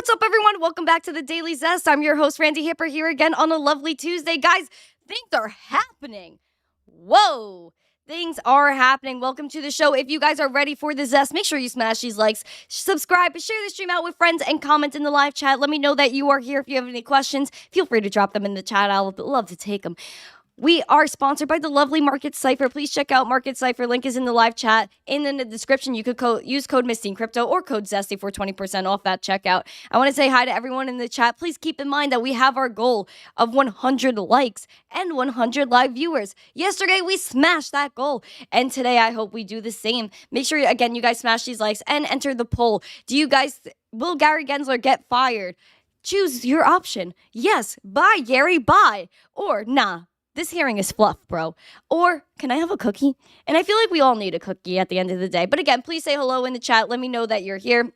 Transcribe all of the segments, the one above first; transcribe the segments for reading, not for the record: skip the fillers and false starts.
What's up, everyone? Welcome back to the Daily Zest. I'm your host, Randi Hipper, here again on a lovely Tuesday. Guys, things are happening. Whoa. Things are happening. Welcome to the show. If you guys are ready for the Zest, make sure you smash these likes, subscribe, share the stream out with friends, and comment in the live chat. Let me know that you are here. If you have any questions, feel free to drop them in the chat. I would love to take them. We are sponsored by the lovely Market Cipher. Please check out Market Cipher. Link is in the live chat. In the description, you could use code missteencrypto or code ZESTY for 20% off that checkout. I want to say hi to everyone in the chat. Please keep in mind that we have our goal of 100 likes and 100 live viewers. Yesterday, we smashed that goal. And today, I hope we do the same. Make sure, again, you guys smash these likes and enter the poll. Will Gary Gensler get fired? Choose your option. Yes, bye, Gary, bye. Or, nah. This hearing is fluff, bro. Or, can I have a cookie? And I feel like we all need a cookie at the end of the day. But again, please say hello in the chat. Let me know that you're here.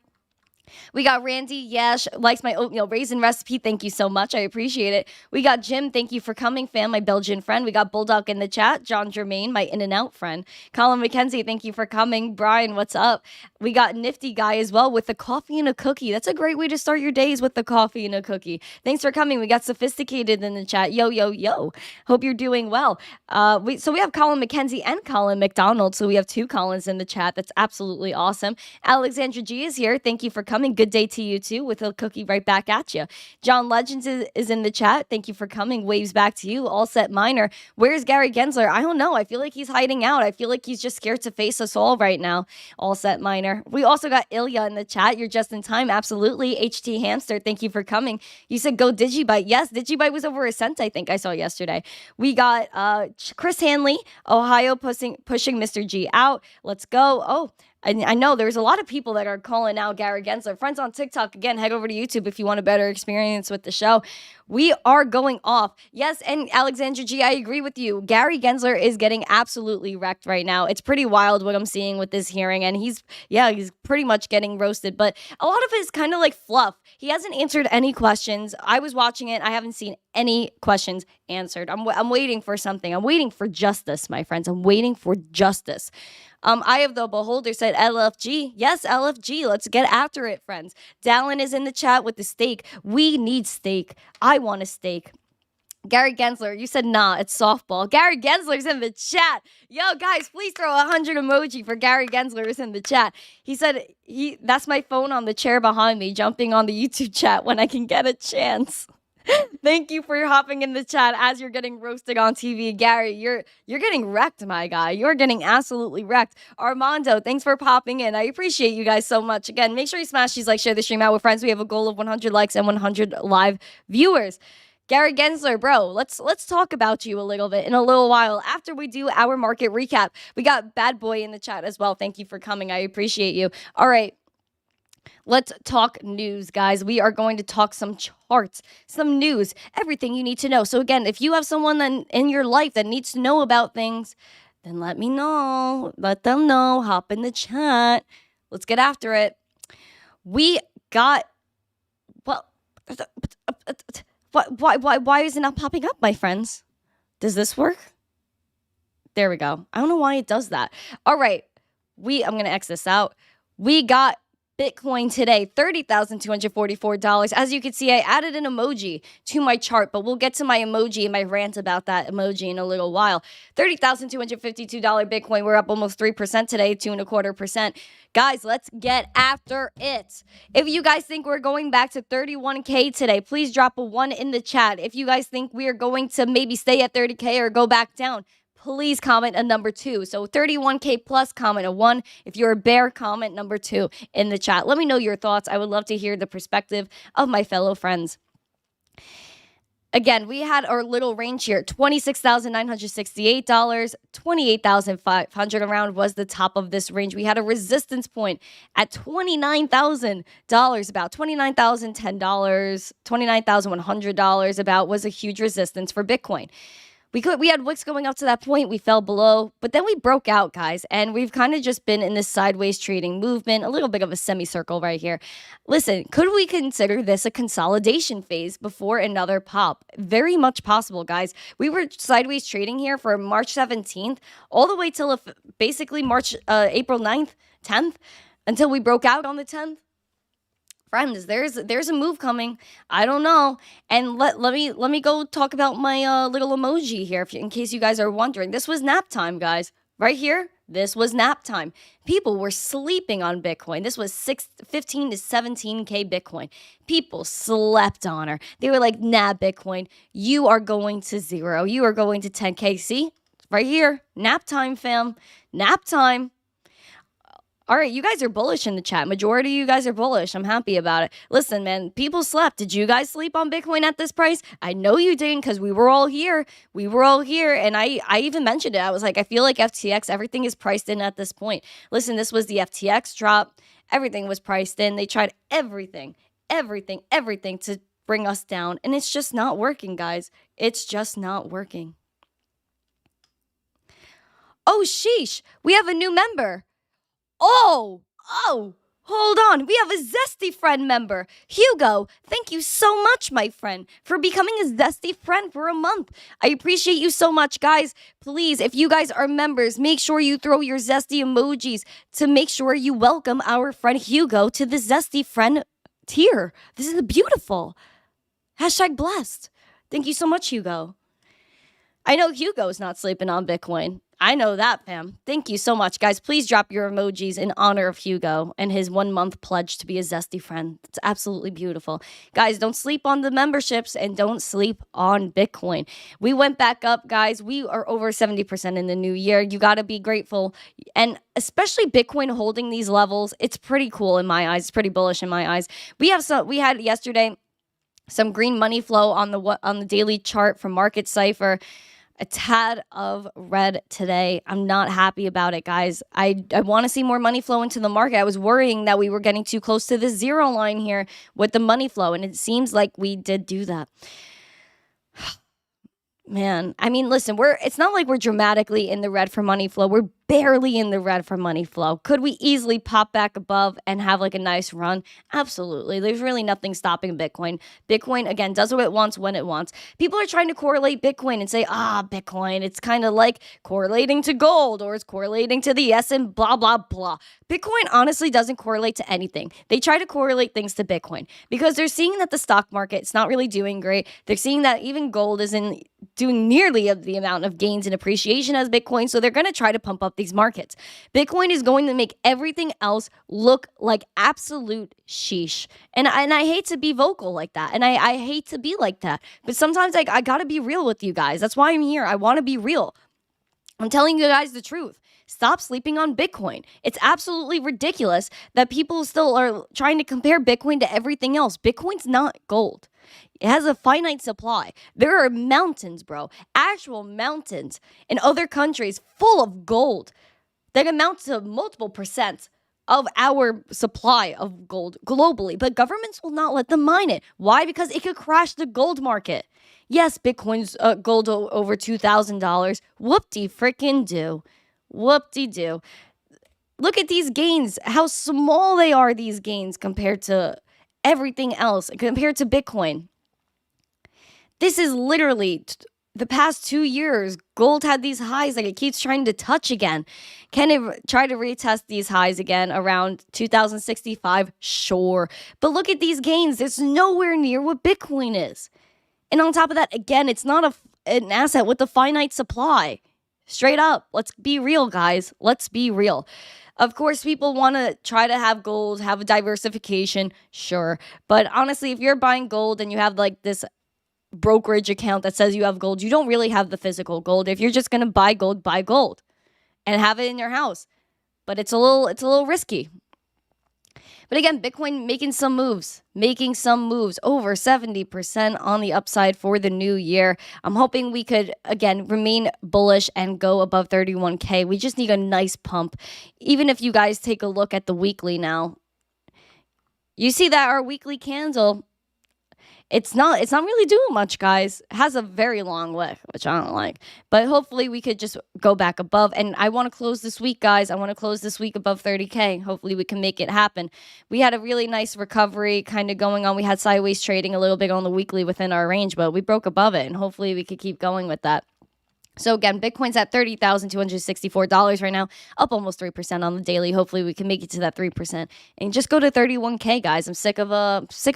We got Randy, Yash, likes my oatmeal raisin recipe. Thank you so much. I appreciate it. We got Jim. Thank you for coming, fam, my Belgian friend. We got Bulldog in the chat. John Germain, my In-N-Out friend. Colin McKenzie, thank you for coming. Brian, what's up? We got Nifty Guy as well with the coffee and a cookie. That's a great way to start your days with the coffee and a cookie. Thanks for coming. We got Sophisticated in the chat. Yo, yo, yo. Hope you're doing well. We have Colin McKenzie and Colin McDonald. So we have two Collins in the chat. That's absolutely awesome. Alexandra G is here. Thank you for coming. Good day to you too, with a cookie right back at you. John Legends is in the chat. Thank you for coming. Waves back to you. All Set Miner. Where's Gary Gensler? I don't know. I feel like he's hiding out. I feel like he's just scared to face us all right now. All Set Miner. We also got Ilya in the chat. You're just in time. Absolutely. HT Hamster. Thank you for coming. You said go Digibyte. Yes, Digibyte was over a cent, I think I saw yesterday. We got Chris Hanley, Ohio, pushing Mr. G out. Let's go. Oh, I know there's a lot of people that are calling out Gary Gensler. Friends on TikTok, again, head over to YouTube if you want a better experience with the show. We are going off. Yes, and Alexandra G, I agree with you. Gary Gensler is getting absolutely wrecked right now. It's pretty wild what I'm seeing with this hearing, and he's pretty much getting roasted. But a lot of it is kind of like fluff. He hasn't answered any questions. I was watching it. I haven't seen any questions answered. I'm waiting for something. I'm waiting for justice, my friends. I'm waiting for justice. Eye of the Beholder said LFG. Yes, LFG. Let's get after it, friends. Dallin is in the chat with the steak. We need steak. I want a steak. Gary Gensler, you said nah, it's softball. Gary Gensler's in the chat. Yo, guys, please throw 100 emoji for Gary Gensler is in the chat. He said that's my phone on the chair behind me, jumping on the YouTube chat when I can get a chance. Thank you for hopping in the chat as you're getting roasted on TV. Gary, you're getting wrecked, my guy. You're getting absolutely wrecked. Armando, thanks for popping in. I appreciate you guys so much. Again, make sure you smash these likes, share the stream out with friends. We have a goal of 100 likes and 100 live viewers. Gary Gensler, bro, let's talk about you a little bit in a little while after we do our market recap. We got Bad Boy in the chat as well. Thank you for coming. I appreciate you. All right. Let's talk news, guys. We are going to talk some charts, some news, everything you need to know. So again, if you have someone in your life that needs to know about things, then let me know. Let them know. Hop in the chat. Let's get after it. We got, well, why is it not popping up, my friends? Does this work? There we go. I don't know why it does that. All right. I'm going to X this out. We got Bitcoin today, $30,244. As you can see, I added an emoji to my chart, but we'll get to my emoji and my rant about that emoji in a little while. $30,252 Bitcoin. We're up almost 3% today, 2.25%. Guys, let's get after it. If you guys think we're going back to 31K today, please drop a 1 in the chat. If you guys think we are going to maybe stay at 30K or go back down, please comment a number 2. So 31K plus, comment a 1. If you're a bear, comment number 2 in the chat. Let me know your thoughts. I would love to hear the perspective of my fellow friends. Again, we had our little range here, $26,968, $28,500 around was the top of this range. We had a resistance point at $29,000, about $29,010, $29,100 about was a huge resistance for Bitcoin. We had wicks going up to that point. We fell below, but then we broke out, guys, and we've kind of just been in this sideways trading movement, a little bit of a semicircle right here. Listen, could we consider this a consolidation phase before another pop? Very much possible, guys. We were sideways trading here for March 17th, all the way till basically April 9th, 10th, until we broke out on the 10th. Friends, there's a move coming. I don't know. And let me go talk about my little emoji here, in case you guys are wondering. This was nap time, guys. Right here, this was nap time. People were sleeping on Bitcoin. This was 15 to 17K Bitcoin. People slept on her. They were like, nah, Bitcoin, you are going to zero. You are going to 10K. See? Right here. Nap time, fam. Nap time. All right, you guys are bullish in the chat. Majority of you guys are bullish. I'm happy about it. Listen, man, people slept. Did you guys sleep on Bitcoin at this price? I know you didn't, because we were all here. We were all here, and I even mentioned it. I was like, I feel like FTX, everything is priced in at this point. Listen, this was the FTX drop. Everything was priced in. They tried everything to bring us down, and it's just not working, guys. It's just not working. Oh, sheesh. We have a new member. Oh, hold on. We have a Zesty Friend member. Hugo, thank you so much, my friend, for becoming a Zesty Friend for a month. I appreciate you so much, guys. Please, if you guys are members, make sure you throw your Zesty emojis to make sure you welcome our friend Hugo to the Zesty Friend tier. This is beautiful. Hashtag blessed. Thank you so much, Hugo. I know Hugo's not sleeping on Bitcoin. I know that, fam. Thank you so much, guys. Please drop your emojis in honor of Hugo and his 1 month pledge to be a Zesty Friend. It's absolutely beautiful. Guys, don't sleep on the memberships and don't sleep on Bitcoin. We went back up, guys. We are over 70% in the new year. You got to be grateful. And especially Bitcoin holding these levels, it's pretty cool in my eyes. It's pretty bullish in my eyes. We had yesterday some green money flow on the daily chart from Market Cipher. A tad of red today. I'm not happy about it, guys. I want to see more money flow into the market. I was worrying that we were getting too close to the zero line here with the money flow, and it seems like we did do that. Man, I mean, listen, it's not like we're dramatically in the red for money flow. We're barely in the red for money flow. Could we easily pop back above and have like a nice run? Absolutely. There's really nothing stopping Bitcoin. Bitcoin, again, does what it wants when it wants. People are trying to correlate Bitcoin and say, Bitcoin, it's kind of like correlating to gold, or it's correlating to the S and blah, blah, blah. Bitcoin honestly doesn't correlate to anything. They try to correlate things to Bitcoin because they're seeing that the stock market's not really doing great. They're seeing that even gold isn't doing nearly the amount of gains and appreciation as Bitcoin, so they're going to try to pump up these markets. Bitcoin is going to make everything else look like absolute sheesh. And I hate to be vocal like that, and I hate to be like that, but sometimes I got to be real with you guys. That's why I'm here. I want to be real. I'm telling you guys the truth. Stop sleeping on Bitcoin. It's absolutely ridiculous that people still are trying to compare Bitcoin to everything else. Bitcoin's not gold. It has a finite supply. There are mountains, bro, actual mountains in other countries full of gold that amount to multiple percent of our supply of gold globally. But governments will not let them mine it. Why? Because it could crash the gold market. Yes, Bitcoin's gold over $2,000. Whoop-de-frickin-do. Whoop-de-do. Look at these gains, how small they are, these gains, compared to everything else, compared to Bitcoin. This is literally the past 2 years. Gold had these highs like it keeps trying to touch again. Can it try to retest these highs again around 2065? Sure. But look at these gains. It's nowhere near what Bitcoin is. And on top of that, again, it's not an asset with a finite supply. Straight up. Let's be real, guys. Let's be real. Of course, people want to try to have gold, have a diversification. Sure. But honestly, if you're buying gold and you have like this brokerage account that says you have gold, you don't really have the physical gold. If you're just going to buy gold and have it in your house. But it's a little risky. But again, Bitcoin making some moves, over 70% on the upside for the new year. I'm hoping we could, again, remain bullish and go above 31K. We just need a nice pump. Even if you guys take a look at the weekly now, you see that our weekly candle, it's not really doing much, guys. It has a very long wick, which I don't like. But hopefully we could just go back above. And I want to close this week, guys. I want to close this week above 30K. Hopefully we can make it happen. We had a really nice recovery kind of going on. We had sideways trading a little bit on the weekly within our range, but we broke above it. And hopefully we could keep going with that. So again, Bitcoin's at $30,264 right now, up almost 3% on the daily. Hopefully we can make it to that 3% and just go to 31K, guys. I'm sick of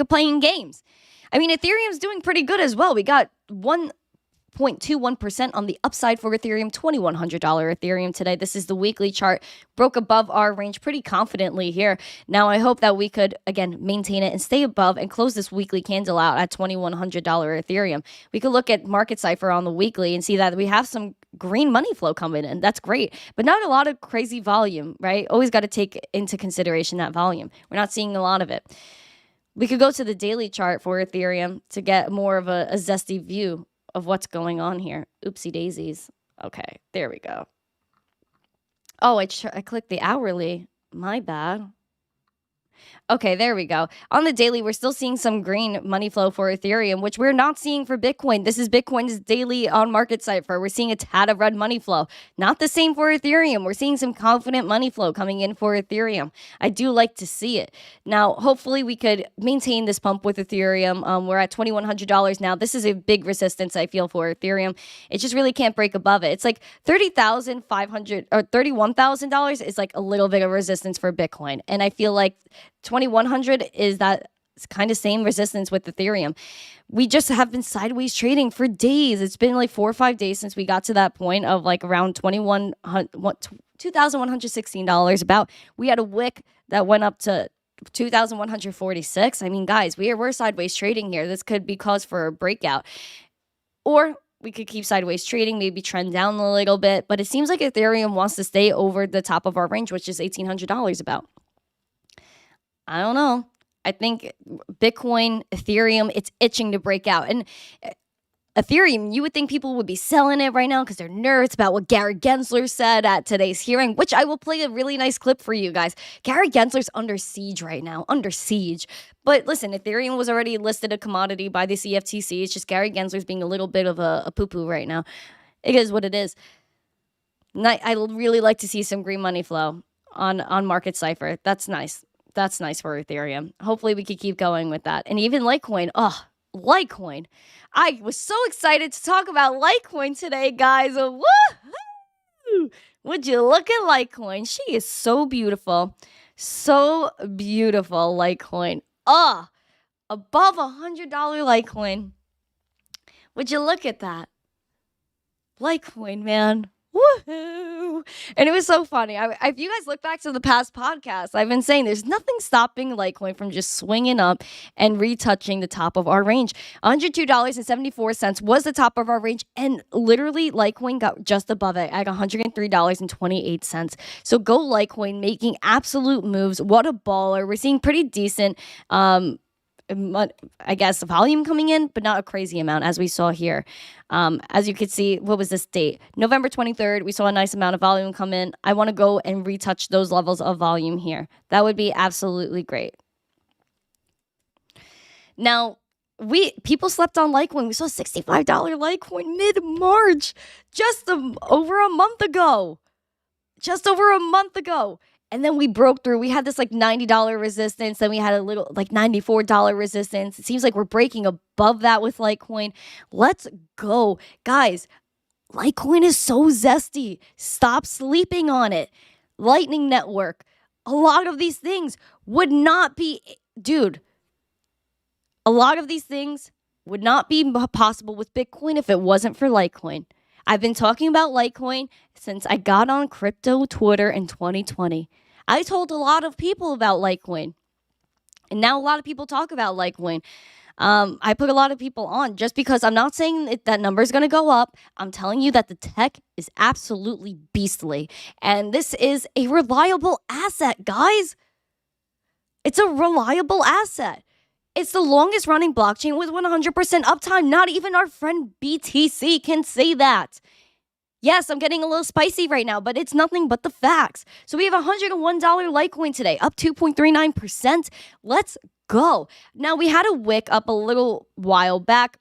playing games. I mean, Ethereum's doing pretty good as well. We got 1.21% on the upside for Ethereum, $2,100 Ethereum today. This is the weekly chart, broke above our range pretty confidently here. Now, I hope that we could, again, maintain it and stay above and close this weekly candle out at $2,100 Ethereum. We could look at market Cipher on the weekly and see that we have some green money flow coming in. That's great, but not a lot of crazy volume, right? Always got to take into consideration that volume. We're not seeing a lot of it. We could go to the daily chart for Ethereum to get more of a zesty view of what's going on here. Oopsie daisies. Okay, there we go. Oh, I clicked the hourly. My bad. Okay, there we go. On the daily, we're still seeing some green money flow for Ethereum, which we're not seeing for Bitcoin. This is Bitcoin's daily on market Cipher. We're seeing a tad of red money flow. Not the same for Ethereum. We're seeing some confident money flow coming in for Ethereum. I do like to see it. Now, hopefully we could maintain this pump with Ethereum. We're at $2,100 now. This is a big resistance, I feel, for Ethereum. It just really can't break above it. It's like $30,500 or $31,000 is like a little bit of resistance for Bitcoin. And I feel like 2,100 is that kind of same resistance with Ethereum. We just have been sideways trading for days. It's been like 4 or 5 days since we got to that point of like around $2,116 about. We had a wick that went up to 2,146. I mean, guys, we're sideways trading here. This could be cause for a breakout. Or we could keep sideways trading, maybe trend down a little bit. But it seems like Ethereum wants to stay over the top of our range, which is $1,800 about. I don't know. I think Bitcoin, Ethereum, it's itching to break out. And Ethereum, you would think people would be selling it right now because they're nerds about what Gary Gensler said at today's hearing, which I will play a really nice clip for you guys. Gary Gensler's under siege right now, under siege. But listen, Ethereum was already listed a commodity by the CFTC. It's just Gary Gensler's being a little bit of a poo-poo right now. It is what it is. I really like to see some green money flow on market Cipher. That's nice. That's nice for Ethereum. Hopefully we could keep going with that. And even Litecoin. Oh, Litecoin. I was so excited to talk about Litecoin today, guys. Woo-hoo! Would you look at Litecoin? She is so beautiful. So beautiful, Litecoin. Oh, above $100 Litecoin. Would you look at that? Litecoin, man. Woohoo! And it was so funny. If you guys look back to the past podcasts, I've been saying there's nothing stopping Litecoin from just swinging up and retouching the top of our range. $102.74 was the top of our range, and literally Litecoin got just above it at $103.28. So go Litecoin, making absolute moves. What a baller. We're seeing pretty decent I guess volume coming in, but not a crazy amount as we saw here. As you could see, what was this date? November 23rd, we saw a nice amount of volume come in. I want to go and retouch those levels of volume here. That would be absolutely great. Now, people slept on Litecoin. We saw $65 Litecoin mid-March, just over a month ago. Just over a month ago. And then we broke through. We had this like $90 resistance. Then we had a little like $94 resistance. It seems like we're breaking above that with Litecoin. Let's go. Guys, Litecoin is so zesty. Stop sleeping on it. Lightning Network. A lot of these things would not be, dude, a lot of these things would not be possible with Bitcoin if it wasn't for Litecoin. I've been talking about Litecoin since I got on crypto Twitter in 2020. I told a lot of people about Litecoin, and now a lot of people talk about Litecoin. I put a lot of people on just because I'm not saying that number is going to go up. I'm telling you that the tech is absolutely beastly, and this is a reliable asset, guys. It's a reliable asset. It's the longest running blockchain with 100% uptime. Not even our friend BTC can say that. Yes, I'm getting a little spicy right now, but it's nothing but the facts. So we have $101 Litecoin today, up 2.39%. Let's go. Now, we had a wick up a little while back.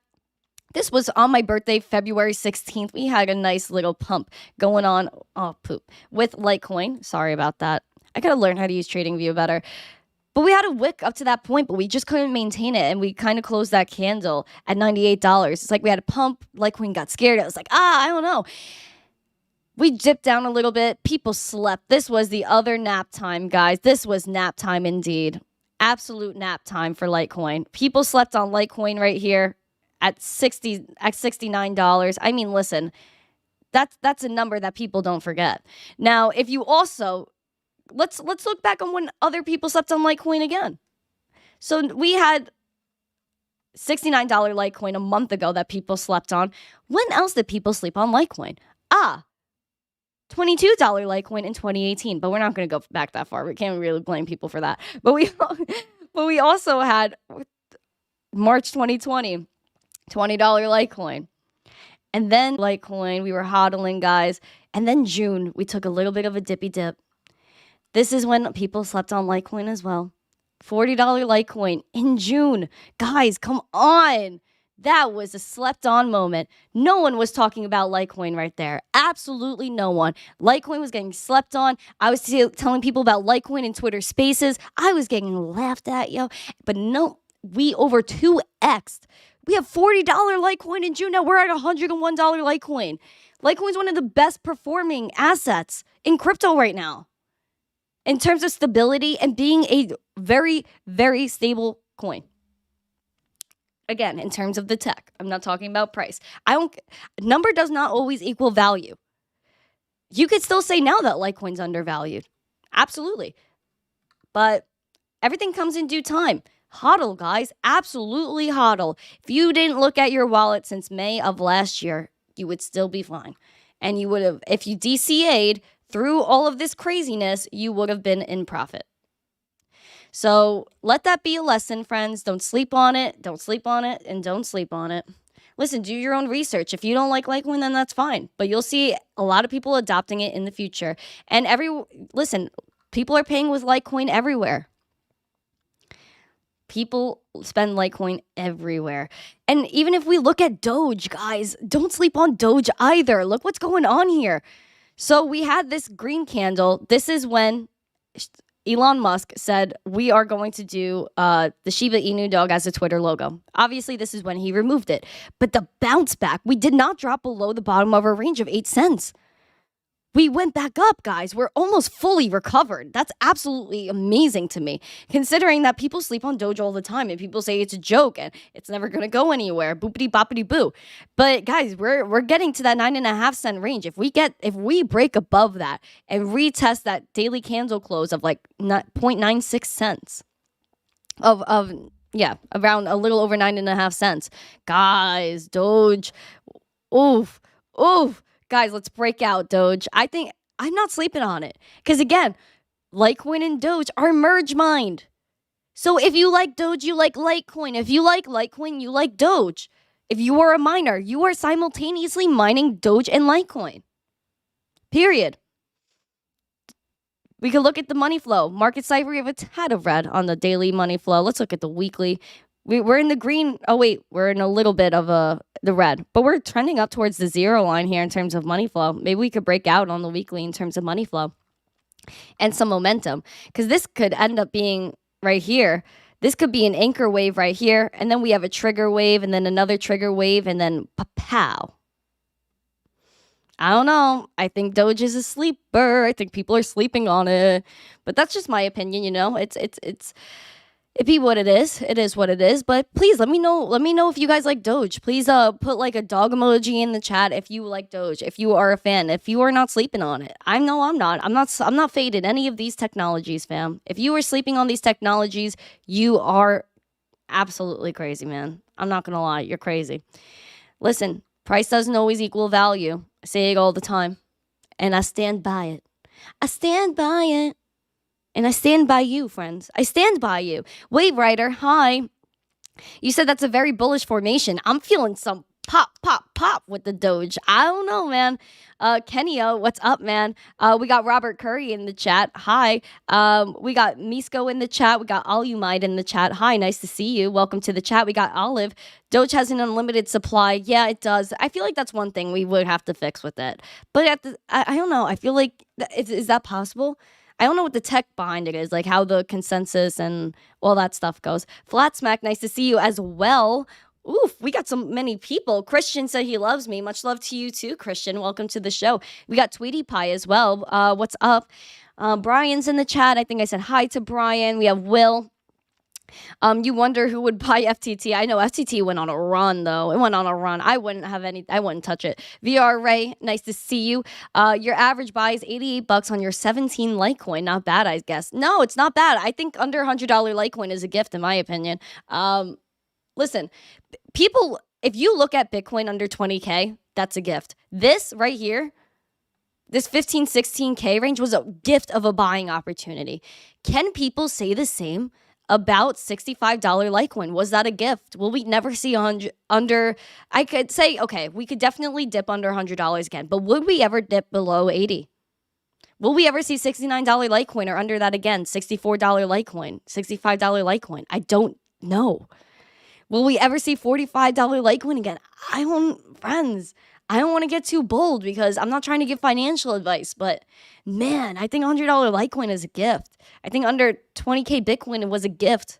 This was on my birthday, February 16th. We had a nice little pump going on, with Litecoin. Sorry about that. I gotta learn how to use TradingView better. But we had a wick up to that point, but we just couldn't maintain it. And we kind of closed that candle at $98. It's like we had a pump. Litecoin got scared. I was like, I don't know. We dipped down a little bit. People slept. This was the other nap time, guys. This was nap time indeed. Absolute nap time for Litecoin. People slept on Litecoin right here at $69. I mean, listen, that's a number that people don't forget. Now, if you also let's look back on when other people slept on Litecoin again. So we had $69 Litecoin a month ago that people slept on. When else did people sleep on Litecoin? $22 Litecoin in 2018. But we're not going to go back that far. We can't really blame people for that. But we also had March 2020, $20 Litecoin. And then Litecoin, we were hodling, guys. And then June, we took a little bit of a dippy dip. This is when people slept on Litecoin as well. $40 Litecoin in June. Guys, come on. That was a slept on moment. No one was talking about Litecoin right there. Absolutely no one. Litecoin was getting slept on. I was telling people about Litecoin in Twitter Spaces. I was getting laughed at, yo. But no, we over 2x'd. We have $40 Litecoin in June. Now we're at $101 Litecoin. Litecoin is one of the best performing assets in crypto right now, in terms of stability and being a very, very stable coin. Again, in terms of the tech, I'm not talking about price. Number does not always equal value. You could still say now that Litecoin's undervalued. Absolutely. But everything comes in due time. HODL, guys. Absolutely HODL. If you didn't look at your wallet since May of last year, you would still be fine. And you would have, if you DCA'd through all of this craziness, you would have been in profit. So let that be a lesson, friends. Don't sleep on it. Don't sleep on it. And don't sleep on it. Listen, do your own research. If you don't like Litecoin, then that's fine. But you'll see a lot of people adopting it in the future. And listen, people are paying with Litecoin everywhere. People spend Litecoin everywhere. And even if we look at DOGE, guys, don't sleep on DOGE either. Look what's going on here. So we had this green candle. This is when Elon Musk said, we are going to do the Shiba Inu dog as a Twitter logo. Obviously, this is when he removed it. But the bounce back, we did not drop below the bottom of our range of 8 cents. We went back up, guys. We're almost fully recovered. That's absolutely amazing to me, considering that people sleep on Doge all the time and people say it's a joke and it's never going to go anywhere. Boopity boppity boo. But guys, we're getting to that 9.5 cent range. If we break above that and retest that daily candle close of like 0.96 cents around a little over 9.5 cents, guys, Doge, oof. Guys, let's break out Doge. I think I'm not sleeping on it. Because again, Litecoin and Doge are merge mined. So if you like Doge, you like Litecoin. If you like Litecoin, you like Doge. If you are a miner, you are simultaneously mining Doge and Litecoin. Period. We could look at the money flow. Market Cipher, we have a tad of red on the daily money flow. Let's look at the weekly. We're in the green. Oh, wait. We're in a little bit of the red. But we're trending up towards the zero line here in terms of money flow. Maybe we could break out on the weekly in terms of money flow and some momentum. Because this could end up being right here. This could be an anchor wave right here. And then we have a trigger wave and then another trigger wave and then pow. I don't know. I think Doge is a sleeper. I think people are sleeping on it. But that's just my opinion, you know. It be what it is. It is what it is. But please let me know. Let me know if you guys like Doge. Please put like a dog emoji in the chat if you like Doge. If you are a fan. If you are not sleeping on it. I know I'm not. I'm not faded any of these technologies, fam. If you are sleeping on these technologies, you are absolutely crazy, man. I'm not gonna lie. You're crazy. Listen, price doesn't always equal value. I say it all the time. And I stand by it. I stand by it. And I stand by you, friends. I stand by you. Wave Rider, hi. You said that's a very bullish formation. I'm feeling some pop with the Doge. I don't know, man. Kenya, what's up, man? We got Robert Curry in the chat. Hi. We got Misko in the chat. We got Alumide in the chat. Hi, nice to see you. Welcome to the chat. We got Olive. Doge has an unlimited supply. Yeah, it does. I feel like that's one thing we would have to fix with it. But I don't know. I feel like, is that possible? I don't know what the tech behind it is, like how the consensus and all that stuff goes. Flat Smack, nice to see you as well. Oof, we got so many people. Christian said he loves me. Much love to you too, Christian. Welcome to the show. We got Tweety Pie as well. What's up? Brian's in the chat. I think I said hi to Brian. We have Will. You wonder who would buy FTT. I know FTT went on a run though. It went on a run. I wouldn't touch it. VR Ray, nice to see you. Your average buy is $88 on your 17 Litecoin. Not bad, I guess. No, it's not bad. I think under $100 Litecoin is a gift in my opinion. Listen, people, if you look at Bitcoin under 20K, that's a gift. This right here, this 15, 16K range was a gift of a buying opportunity. Can people say the same about $65 Litecoin? Was that a gift? Will we never see under, I could say, okay, we could definitely dip under $100 again, but would we ever dip below 80? Will we ever see $69 Litecoin or under that again? $64 Litecoin, $65 Litecoin? I don't know. Will we ever see $45 Litecoin again? I don't want to get too bold because I'm not trying to give financial advice, but man, I think $100 Litecoin is a gift. I think under 20K Bitcoin, it was a gift.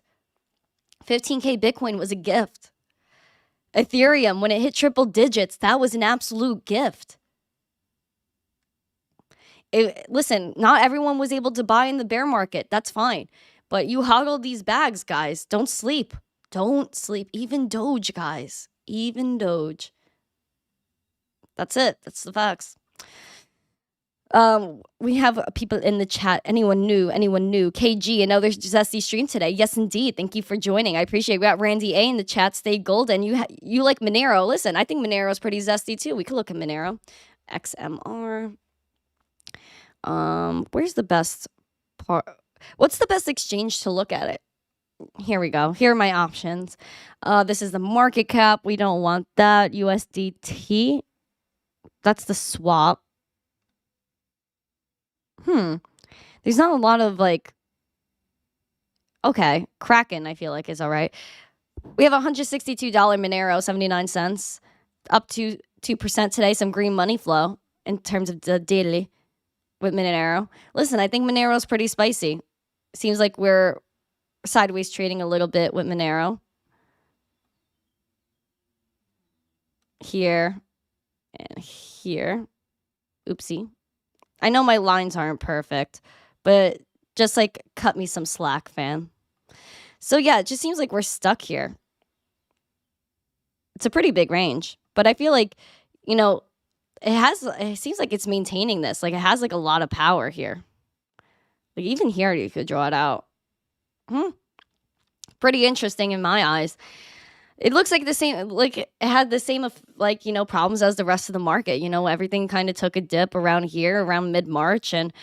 15K Bitcoin was a gift. Ethereum, when it hit triple digits, that was an absolute gift. Listen, not everyone was able to buy in the bear market. That's fine. But you hodl these bags, guys. Don't sleep. Don't sleep. Even Doge, guys. Even Doge. That's it. That's the facts. We have people in the chat. Anyone new? KG, another zesty stream today. Yes, indeed. Thank you for joining. I appreciate it. We got Randy A in the chat. Stay golden. You like Monero. Listen, I think Monero is pretty zesty too. We could look at Monero. XMR. Where's the best part? What's the best exchange to look at it? Here we go. Here are my options. This is the market cap. We don't want that. USDT. That's the swap. There's not a lot of like. Okay, Kraken. I feel like is all right. We have $162 Monero, 79 cents, up to 2% today. Some green money flow in terms of the daily with Monero. Listen, I think Monero is pretty spicy. Seems like we're sideways trading a little bit with Monero. Here and here. Oopsie. I know my lines aren't perfect, but just like cut me some slack, fam. So yeah, it just seems like we're stuck here. It's a pretty big range, but I feel like, you know, it seems like it's maintaining this. Like it has like a lot of power here. Like even here you could draw it out. Pretty interesting in my eyes. It looks like the same, like it had the same, like, you know, problems as the rest of the market. You know, everything kind of took a dip around here, around mid-March, and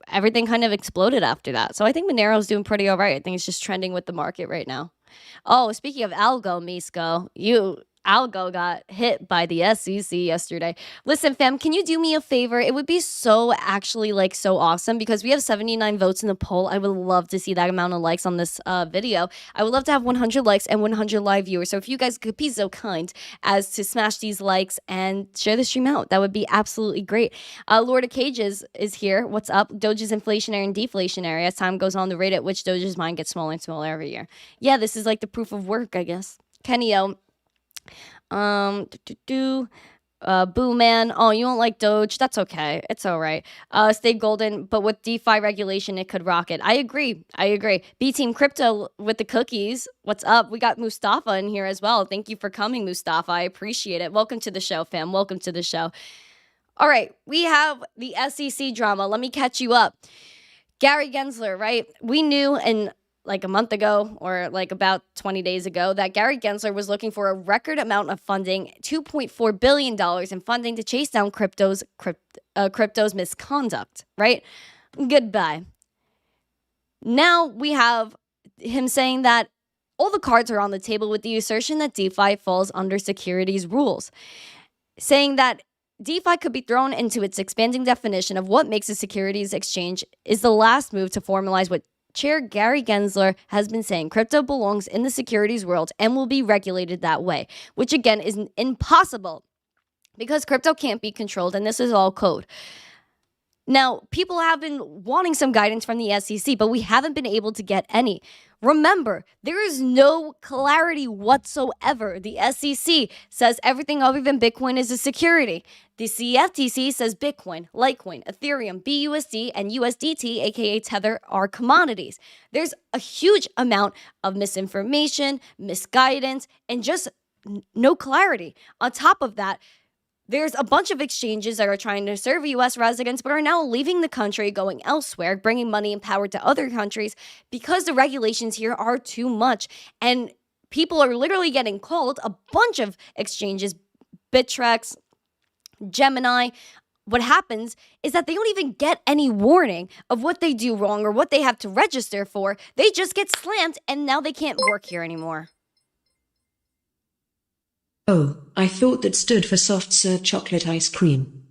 everything kind of exploded after that. So I think Monero's doing pretty all right. I think it's just trending with the market right now. Oh, speaking of algo, Misko, Algo got hit by the SEC yesterday. Listen, fam, can you do me a favor? It would be so actually like so awesome because we have 79 votes in the poll. I would love to see that amount of likes on this video. I would love to have 100 likes and 100 live viewers. So if you guys could be so kind as to smash these likes and share the stream out, that would be absolutely great. Lord of Cages is here. What's up? Doge is inflationary and deflationary. As time goes on, the rate at which Doge's mine gets smaller and smaller every year. Yeah, this is like the proof of work, I guess. Kenny O. Boo man. Oh, you don't like Doge? That's okay. It's all right. Stay golden, but with DeFi regulation, it could rocket. I agree. B Team Crypto with the cookies. What's up? We got Mustafa in here as well. Thank you for coming, Mustafa. I appreciate it. Welcome to the show, fam. Welcome to the show. All right, we have the SEC drama. Let me catch you up. Gary Gensler, right? We knew in like a month ago or like about 20 days ago that Gary Gensler was looking for a record amount of funding, $2.4 billion in funding to chase down crypto's misconduct, right? Goodbye. Now we have him saying that all the cards are on the table with the assertion that DeFi falls under securities rules, saying that DeFi could be thrown into its expanding definition of what makes a securities exchange is the last move to formalize what Chair Gary Gensler has been saying crypto belongs in the securities world and will be regulated that way, which again is impossible because crypto can't be controlled and this is all code. Now, people have been wanting some guidance from the SEC, but we haven't been able to get any. Remember, there is no clarity whatsoever. The SEC says everything other than Bitcoin is a security. The CFTC says Bitcoin, Litecoin, Ethereum, BUSD, and USDT, aka Tether, are commodities. There's a huge amount of misinformation, misguidance, and just no clarity. On top of that, there's a bunch of exchanges that are trying to serve U.S. residents but are now leaving the country, going elsewhere, bringing money and power to other countries because the regulations here are too much. And people are literally getting called. A bunch of exchanges, Bittrex, Gemini. What happens is that they don't even get any warning of what they do wrong or what they have to register for. They just get slammed and now they can't work here anymore. Oh, I thought that stood for soft serve chocolate ice cream.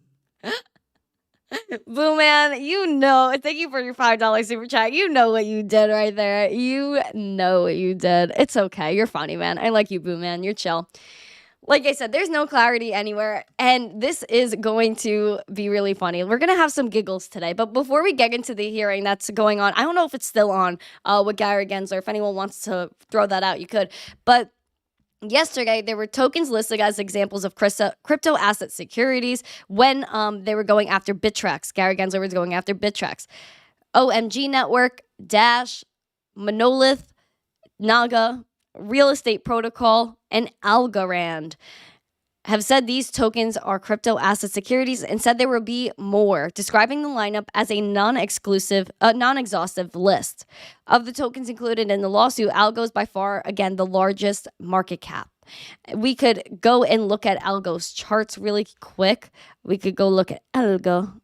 Boo man, you know, thank you for your $5 super chat. You know what you did right there. You know what you did. It's okay. You're funny, man. I like you, Boo man. You're chill. Like I said, there's no clarity anywhere, and this is going to be really funny. We're going to have some giggles today, but before we get into the hearing that's going on, I don't know if it's still on with Gary Gensler. If anyone wants to throw that out, you could. But yesterday, there were tokens listed as examples of crypto asset securities when they were going after Bittrex. Gary Gensler was going after Bittrex. OMG Network, Dash, Monolith, Naga, Real Estate Protocol, and Algorand have said these tokens are crypto asset securities and said there will be more, describing the lineup as a non-exhaustive list. Of the tokens included in the lawsuit, Algo is by far, again, the largest market cap. We could go and look at Algo's charts really quick. We could go look at Algo.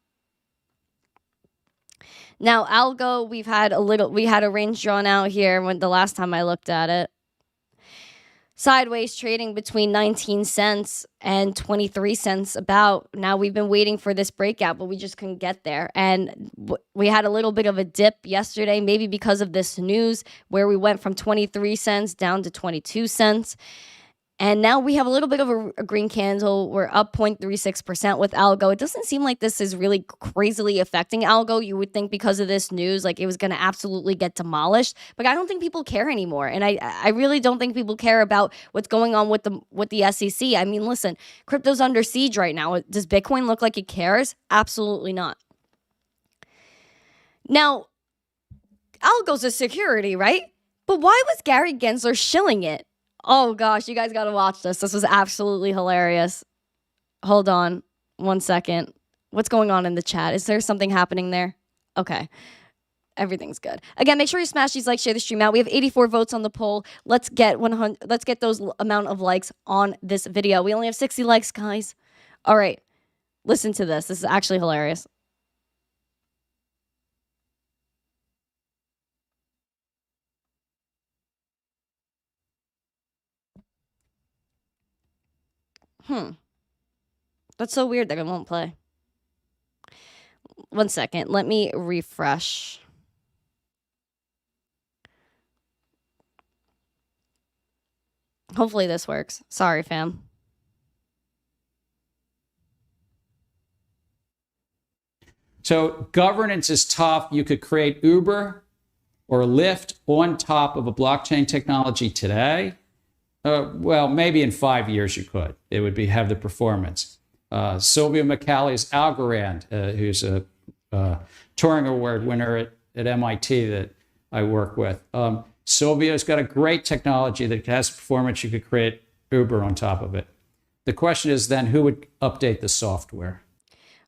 Now, Algo, we had a range drawn out here when the last time I looked at it. Sideways trading between 19 cents and 23 cents about. Now we've been waiting for this breakout, but we just couldn't get there. And we had a little bit of a dip yesterday, maybe because of this news where we went from 23 cents down to 22 cents. And now we have a little bit of a green candle. We're up 0.36% with Algo. It doesn't seem like this is really crazily affecting Algo. You would think because of this news, like it was going to absolutely get demolished. But I don't think people care anymore. And I really don't think people care about what's going on with the SEC. I mean, listen, crypto's under siege right now. Does Bitcoin look like it cares? Absolutely not. Now, Algo's a security, right? But why was Gary Gensler shilling it? Oh gosh, you guys got to watch this. This was absolutely hilarious. Hold on 1 second. What's going on in the chat? Is there something happening there? Okay. Everything's good. Again, make sure you smash these likes, share the stream out. We have 84 votes on the poll. Let's get 100. Let's get those amount of likes on this video. We only have 60 likes, guys. All right. Listen to this. This is actually hilarious. That's so weird that it won't play. 1 second. Let me refresh. Hopefully this works. Sorry, fam. So governance is tough. You could create Uber or Lyft on top of a blockchain technology today. Well, maybe in 5 years you could. It would have the performance. Sylvia McCally's Algorand, who's a Turing Award winner at MIT that I work with. Sylvia's got a great technology that has performance. You could create Uber on top of it. The question is then who would update the software?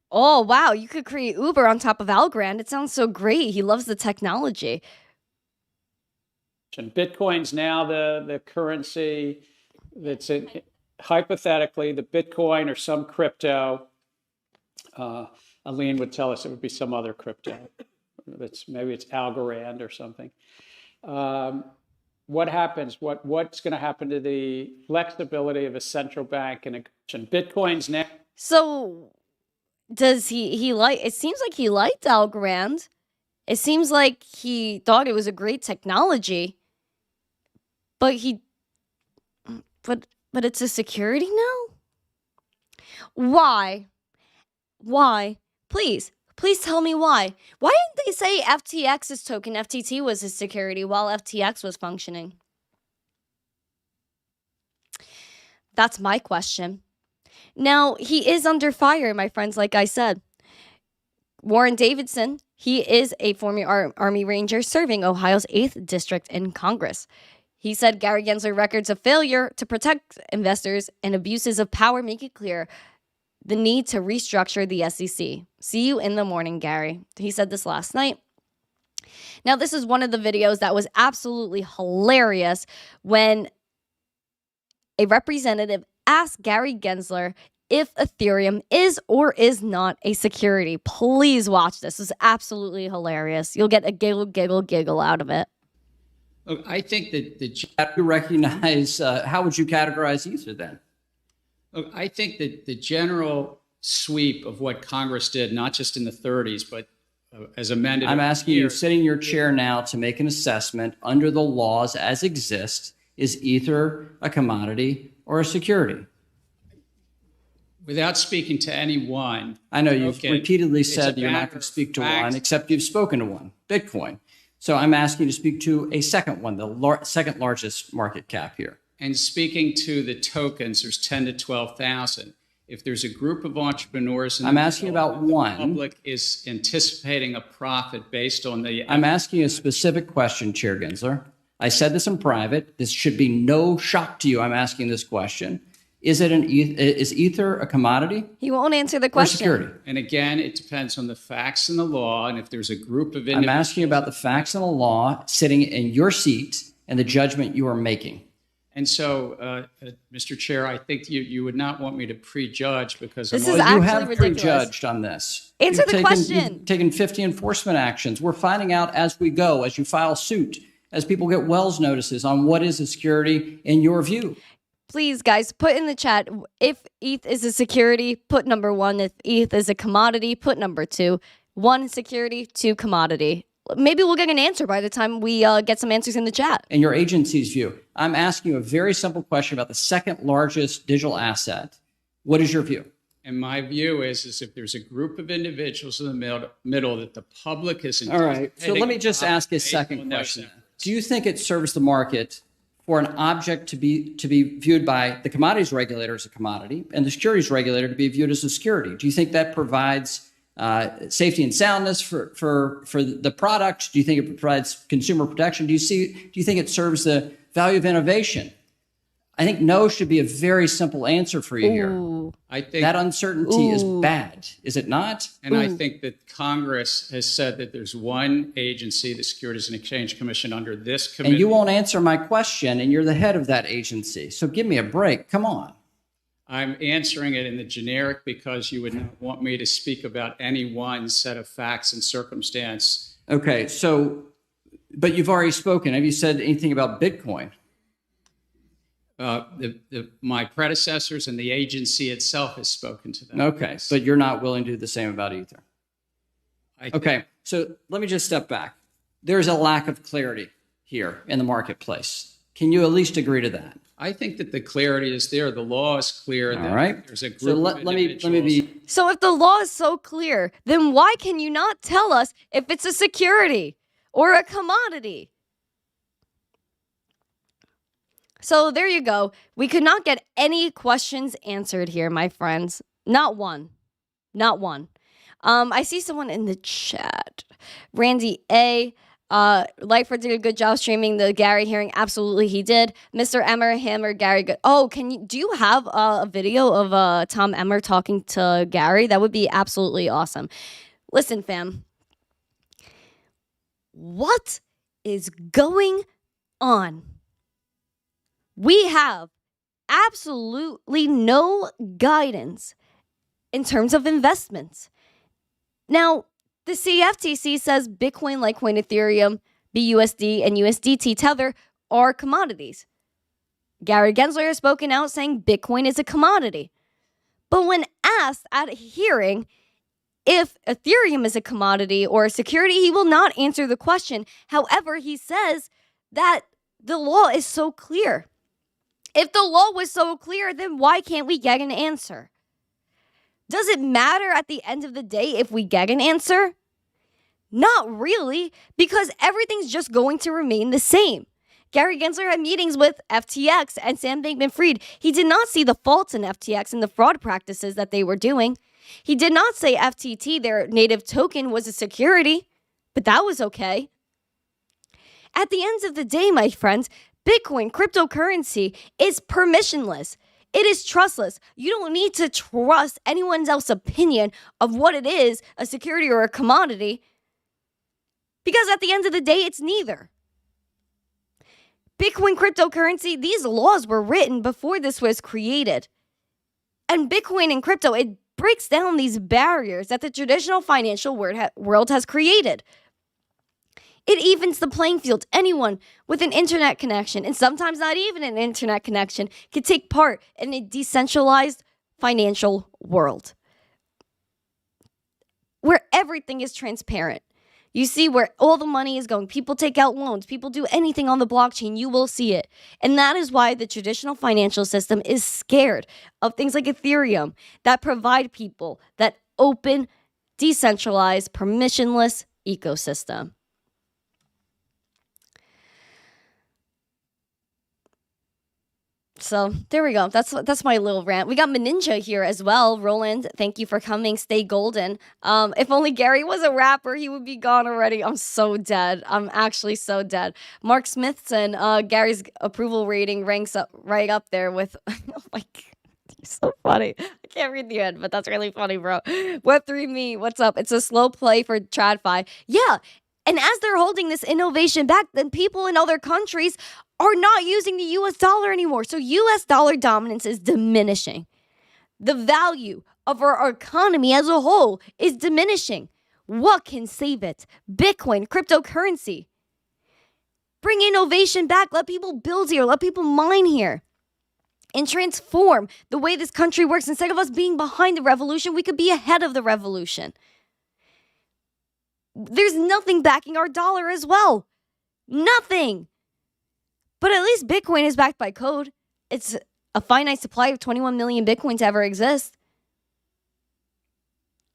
Oh, wow. You could create Uber on top of Algorand. It sounds so great. He loves the technology. And Bitcoin's now the currency that's hypothetically the Bitcoin or some crypto. Aline would tell us it would be some other crypto. Maybe it's Algorand or something. What happens? What's going to happen to the flexibility of a central bank and Bitcoin's now? So does he like? It seems like he liked Algorand. It seems like he thought it was a great technology. But it's a security now? Why? Please Please tell me why. Why didn't they say FTX's token FTT was a security while FTX was functioning? That's my question. Now, he is under fire, my friends, like I said. Warren Davidson, he is a former Army Ranger serving Ohio's 8th District in Congress. He said Gary Gensler records of failure to protect investors and abuses of power make it clear the need to restructure the SEC. See you in the morning, Gary. He said this last night. Now, this is one of the videos that was absolutely hilarious when a representative asked Gary Gensler if Ethereum is or is not a security. Please watch this. This is absolutely hilarious. You'll get a giggle, giggle, giggle out of it. Look, I think that you recognize, how would you categorize Ether then? Look, I think that the general sweep of what Congress did, not just in the 30s, but as amended. I'm asking you, sitting in your chair now, to make an assessment under the laws as exist. Is Ether a commodity or a security? Without speaking to anyone. I know you've repeatedly said you're not going to speak to one, except you've spoken to one, Bitcoin. So I'm asking you to speak to a second one, the second largest market cap here. And speaking to the tokens, there's 10 to 12,000. If there's a group of entrepreneurs, I'm asking about one. The public is anticipating a profit based on the. I'm asking a specific question, Chair Gensler. I said this in private. This should be no shock to you. I'm asking this question. Is Ether a commodity? He won't answer the question. Or security? And again, it depends on the facts and the law. And if there's a group of individuals. I'm asking about the facts and the law sitting in your seat and the judgment you are making. And so, Mr. Chair, I think you would not want me to prejudge because this is actually you have ridiculous. Prejudged on this. Answer the question. You've taken 50 enforcement actions. We're finding out as we go, as you file suit, as people get Wells notices on what is a security in your view. Please, guys, put in the chat, if ETH is a security, put number 1. If ETH is a commodity, put number 2. 1 security, 2 commodity. Maybe we'll get an answer by the time we get some answers in the chat. In your agency's view, I'm asking you a very simple question about the second largest digital asset. What is your view? And my view is if there's a group of individuals in the middle that the public is. All right. So let me just ask a second question. Do you think it serves the market for an object to be viewed by the commodities regulator as a commodity and the securities regulator to be viewed as a security? Do you think that provides safety and soundness for the product? Do you think it provides consumer protection? Do you think it serves the value of innovation? I think no should be a very simple answer for you here. I think that uncertainty is bad, is it not? And I think that Congress has said that there's one agency, the Securities and Exchange Commission, under this committee. And you won't answer my question, and you're the head of that agency. So give me a break. Come on. I'm answering it in the generic because you would not want me to speak about any one set of facts and circumstance. Okay, but you've already spoken. Have you said anything about Bitcoin? My predecessors and the agency itself has spoken to them. Okay, but you're not willing to do the same about Ether. Okay, so let me just step back. There's a lack of clarity here in the marketplace. Can you at least agree to that? I think that the clarity is there. The law is clear. All right. There's a group so let me be. So if the law is so clear, then why can you not tell us if it's a security or a commodity? So there you go. We could not get any questions answered here, my friends. Not one. Not one. I see someone in the chat. Randy A. Lightford did a good job streaming the Gary hearing. Absolutely, he did. Mr. Emmer, Hammer, Gary. Good. Oh, do you have a video of Tom Emmer talking to Gary? That would be absolutely awesome. Listen, fam. What is going on? We have absolutely no guidance in terms of investments. Now, the CFTC says Bitcoin, Litecoin, Ethereum, BUSD, and USDT Tether are commodities. Gary Gensler has spoken out saying Bitcoin is a commodity. But when asked at a hearing if Ethereum is a commodity or a security, he will not answer the question. However, he says that the law is so clear. If the law was so clear, then why can't we get an answer? Does it matter at the end of the day if we get an answer? Not really, because everything's just going to remain the same. Gary Gensler had meetings with FTX and Sam Bankman-Fried. He did not see the faults in FTX and the fraud practices that they were doing. He did not say FTT, their native token, was a security, but that was okay. At the end of the day, my friends, Bitcoin, cryptocurrency, is permissionless. It is trustless. You don't need to trust anyone else's opinion of what it is, a security or a commodity, because at the end of the day, it's neither. Bitcoin, cryptocurrency, these laws were written before this was created. And Bitcoin and crypto, it breaks down these barriers that the traditional financial world has created. It evens the playing field. Anyone with an internet connection, and sometimes not even an internet connection, can take part in a decentralized financial world where everything is transparent. You see where all the money is going. People take out loans. People do anything on the blockchain. You will see it. And that is why the traditional financial system is scared of things like Ethereum that provide people that open, decentralized, permissionless ecosystem. So there we go. That's my little rant. We got Meninja here as well. Roland, thank you for coming. Stay golden. If only Gary was a rapper, he would be gone already. I'm so dead. I'm actually so dead. Mark Smithson, Gary's approval rating ranks up right up there with. Oh my God. You're so funny. I can't read the end, but that's really funny, bro. Web3 me, what's up? It's a slow play for TradFi. Yeah. And as they're holding this innovation back, then people in other countries are not using the US dollar anymore. So US dollar dominance is diminishing. The value of our economy as a whole is diminishing. What can save it? Bitcoin, cryptocurrency. Bring innovation back. Let people build here. Let people mine here. And transform the way this country works. Instead of us being behind the revolution, we could be ahead of the revolution. There's nothing backing our dollar as well. Nothing. But at least Bitcoin is backed by code. It's a finite supply of 21 million Bitcoin to ever exist.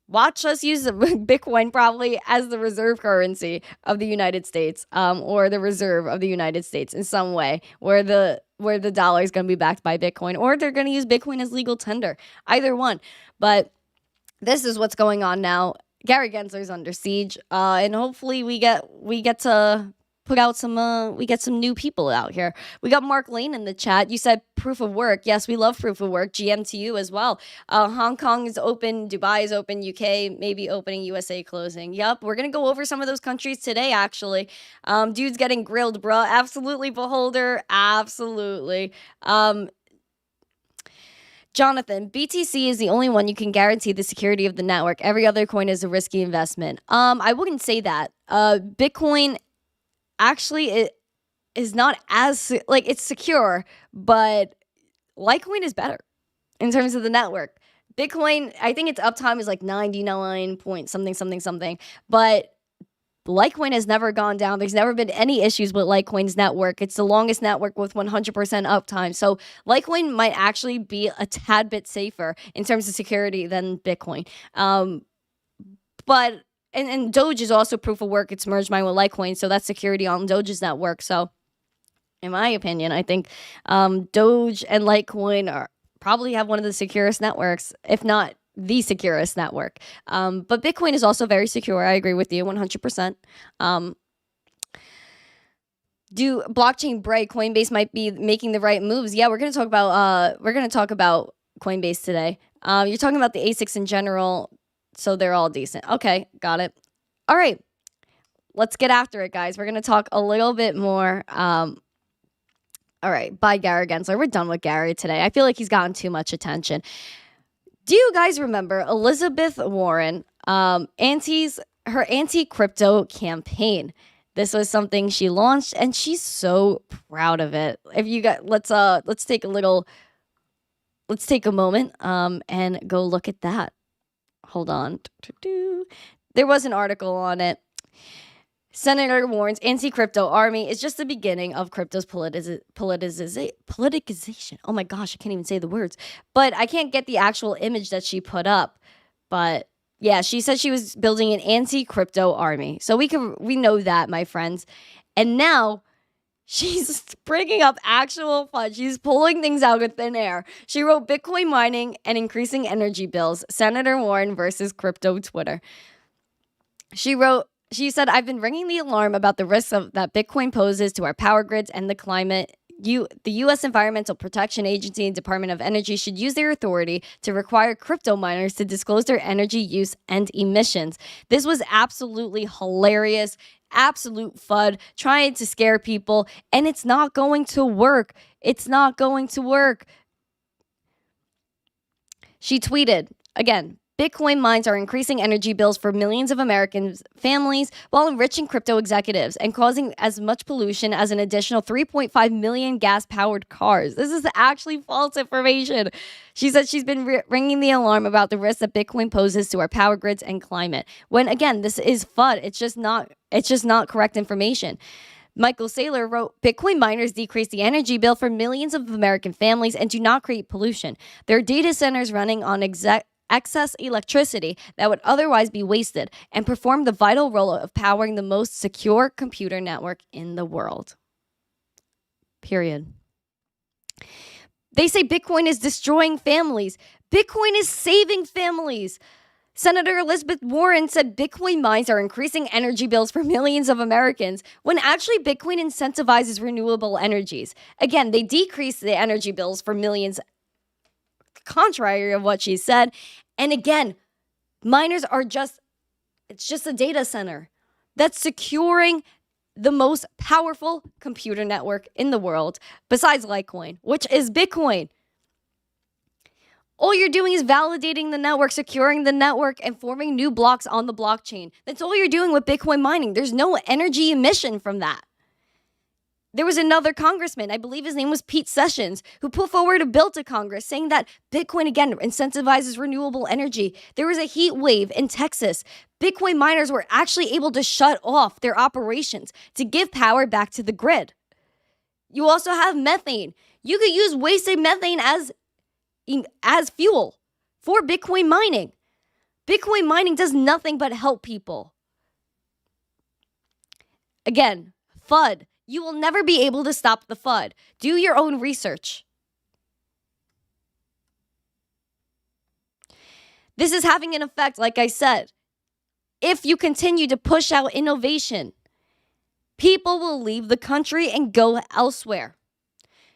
Watch us use Bitcoin probably as the reserve currency of the United States, or the reserve of the United States in some way, where the dollar is going to be backed by Bitcoin, or they're going to use Bitcoin as legal tender. Either one. But this is what's going on now. Gary Gensler's under siege, and hopefully we get to put out we get some new people out here. We got Mark Lane in the chat. You said proof of work. Yes, we love proof of work. GM to you as well. Hong Kong is open. Dubai is open. UK maybe opening. USA closing. Yep, we're going to go over some of those countries today, actually. Dude's getting grilled, bro. Absolutely, Beholder. Absolutely. Jonathan, BTC is the only one you can guarantee the security of the network. Every other coin is a risky investment. I wouldn't say that. Bitcoin actually it is not as it's secure, but Litecoin is better in terms of the network. Bitcoin, I think its uptime is like 99 point something, but Litecoin has never gone down. There's never been any issues with Litecoin's network. It's the longest network with 100% uptime. So Litecoin might actually be a tad bit safer in terms of security than Bitcoin. But DOGE is also proof of work. It's merged mine with Litecoin, so that's security on DOGE's network. So in my opinion, I think DOGE and Litecoin probably have one of the securest networks, if not the securest network. But Bitcoin is also very secure. I agree with you 100%. Do blockchain break? Coinbase might be making the right moves. Yeah, we're gonna talk about Coinbase today. You're talking about the ASICs in general, so they're all decent. Okay, got it. All right, let's get after it, guys. We're gonna talk a little bit more. All right, bye, Gary Gensler. We're done with Gary today. I feel like he's gotten too much attention. Do you guys remember Elizabeth Warren, her anti-crypto campaign? This was something she launched, and she's so proud of it. If you got, let's take a moment, and go look at that. Hold on. There was an article on it. Senator warns anti-crypto army is just the beginning of crypto's politicization. Oh my gosh, I can't even say the words. But I can't get the actual image that she put up. But yeah, she said she was building an anti-crypto army. So we know that, my friends. And now she's bringing up actual fun. She's pulling things out of thin air. She wrote Bitcoin mining and increasing energy bills, Senator Warren versus crypto Twitter. She said, I've been ringing the alarm about the risks that Bitcoin poses to our power grids and the climate. The U.S. Environmental Protection Agency and Department of Energy should use their authority to require crypto miners to disclose their energy use and emissions. This was absolutely hilarious, absolute FUD, trying to scare people, and it's not going to work. It's not going to work. She tweeted, again, Bitcoin mines are increasing energy bills for millions of American families while enriching crypto executives and causing as much pollution as an additional 3.5 million gas-powered cars. This is actually false information. She said she's been ringing the alarm about the risk that Bitcoin poses to our power grids and climate. When, again, this is FUD. It's just not correct information. Michael Saylor wrote, Bitcoin miners decrease the energy bill for millions of American families and do not create pollution. There are data centers running on excess electricity that would otherwise be wasted and perform the vital role of powering the most secure computer network in the world. Period. They say Bitcoin is destroying families. Bitcoin is saving families. Senator Elizabeth Warren said Bitcoin mines are increasing energy bills for millions of Americans when actually Bitcoin incentivizes renewable energies. Again, they decrease the energy bills for millions, contrary of what she said. And again, miners are it's just a data center that's securing the most powerful computer network in the world besides Litecoin, which is Bitcoin. All you're doing is validating the network, securing the network, and forming new blocks on the blockchain. That's all you're doing with Bitcoin mining. There's no energy emission from that. There was another congressman, I believe his name was Pete Sessions, who put forward a bill to Congress saying that Bitcoin, again, incentivizes renewable energy. There was a heat wave in Texas. Bitcoin miners were actually able to shut off their operations to give power back to the grid. You also have methane. You could use wasted methane as fuel for Bitcoin mining. Bitcoin mining does nothing but help people. Again, FUD. You will never be able to stop the FUD. Do your own research. This is having an effect, like I said. If you continue to push out innovation, people will leave the country and go elsewhere.